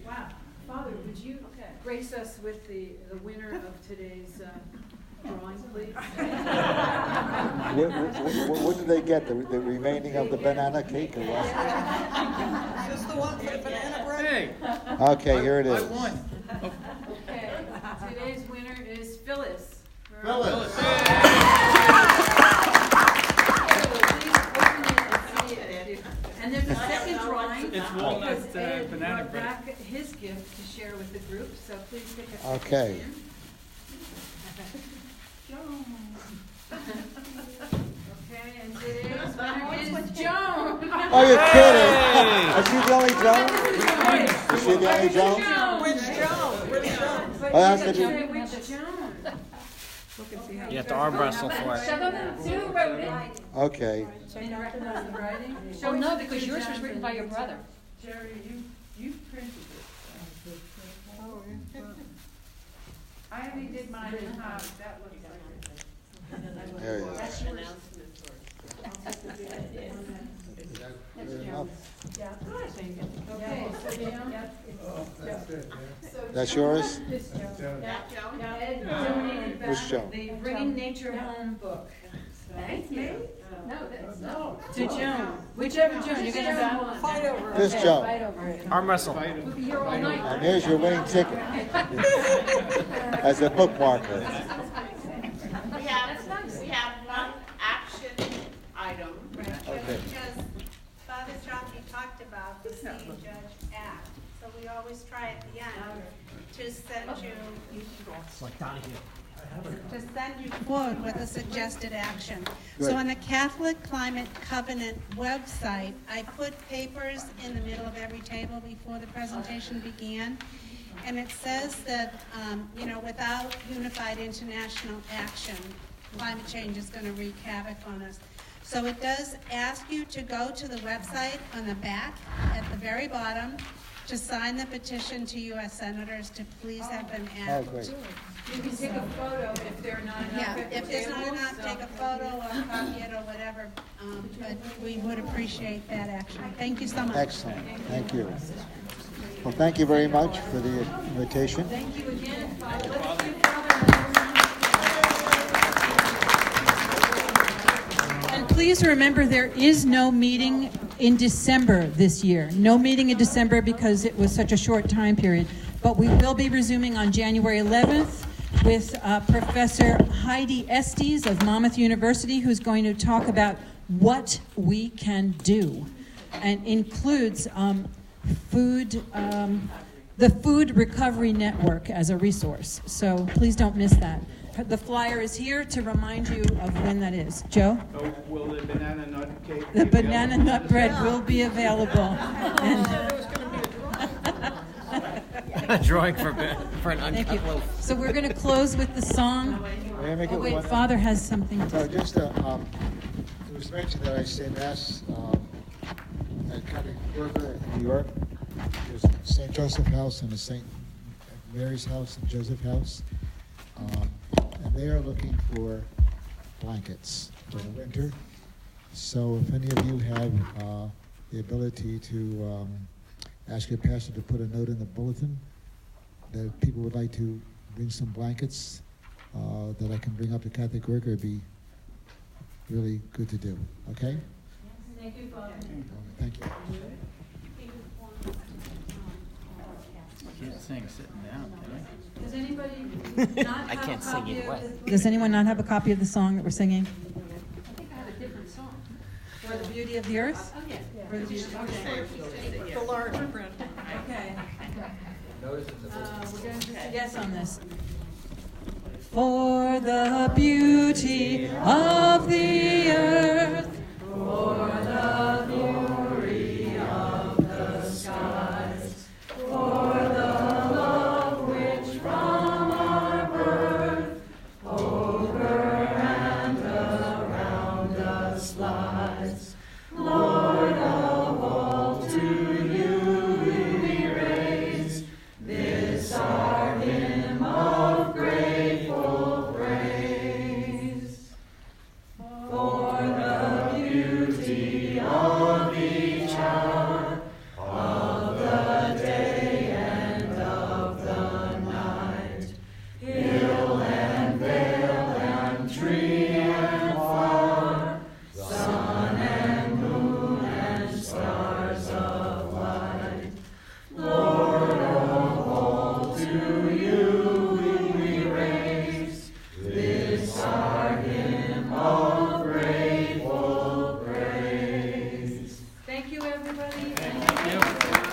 Wow. Father, would you grace us with the winner of today's drawing, please? What do they get? The remaining of the banana cake or what? Just the one for the banana bread. Hey. Okay, here it is. I won. Okay. Today's winner is Phyllis. Phyllis. Please open it and see it. And there's a second drawing. It's walnut, because Ed banana brought bread. back his gift to share with the group, so please pick up. Okay. Okay, and today's winner is Joan. Are you kidding? Is she the only Joan? Is she the only Joan? Which Joan? Which Joan? Oh, that's the Which Joan? You have to arm wrestle for it. Some of them do wrote it. Okay. And you recognize the writing? Oh, no, because yours was written by your brother. Jerry, you printed it. Oh, I only did mine in half, that looks like it. There you go. That's yours. Yeah. Okay, so Joan, That's yours? Ed donated Who's back Joan? the Bringing Nature Home book. Thank you. No, that's no. To Joan. Whichever Joan, you're gonna have Fight over it. This Joan. Fight over it. Arm wrestle. We'll be here all night. And here's your winning ticket as a bookmarker. We have one action item. Okay. Because Father Chaffee talked about the City Judge Act. So we always try at the end to send you, forward with a suggested action. Good. So on the Catholic Climate Covenant website, I put papers in the middle of every table before the presentation began. And it says that, without unified international action, climate change is going to wreak havoc on us. So it does ask you to go to the website on the back at the very bottom to sign the petition to U.S. senators to please have them Oh, added. great. You can take a photo if there are not enough. Yeah, at the if there's not table, enough, so- take a photo or copy it or whatever, but we would appreciate that action. Thank you so much. Excellent. Thank you. Well, thank you very much for the invitation. Thank you again, Father. Let's give Father And please remember, there is no meeting in December this year. No meeting in December because it was such a short time period. But we will be resuming on January 11th with Professor Heidi Estes of Monmouth University, who's going to talk about what we can do. and includes food, the Food Recovery Network as a resource. So please don't miss that. The flyer is here to remind you of when that is. Joe? Oh, will the banana nut cake? The banana nut bread will be available. A drawing for an Thank you. uncut loaf. So we're going to close with the song. May I make Oh, it wait, one- Father has something to So say. just, it was mentioned that I say Mass at Catholic Burger in New York. There's a St. Joseph House and a St. Mary's House and Joseph House. And they are looking for blankets for the winter. So if any of you have the ability to ask your pastor to put a note in the bulletin that people would like to bring some blankets that I can bring up to Catholic Worker, it'd be really good to do. Okay? Thank you, Father. Thank you. Can't sing sitting down, can Does anybody not I have can't a sing copy either of way. Does anyone not have a copy of the song that we're singing? I think I have a different song. For the Beauty of the Earth? Oh, yeah. For the beauty okay. The larger print. Okay. Notice in the We're going to say yes on this. For the beauty of the earth, for the glory of the skies, for the love which from our birth over and around us lies. Lord of all, to you we raise this our hymn of grateful praise. For the beauty of each hour, of the day and of the night, hill and vale and tree and flower, sun and moon and stars of light. Lord of all, to you we raise this our hymn of grateful praise. Thank you, everybody. Thank you.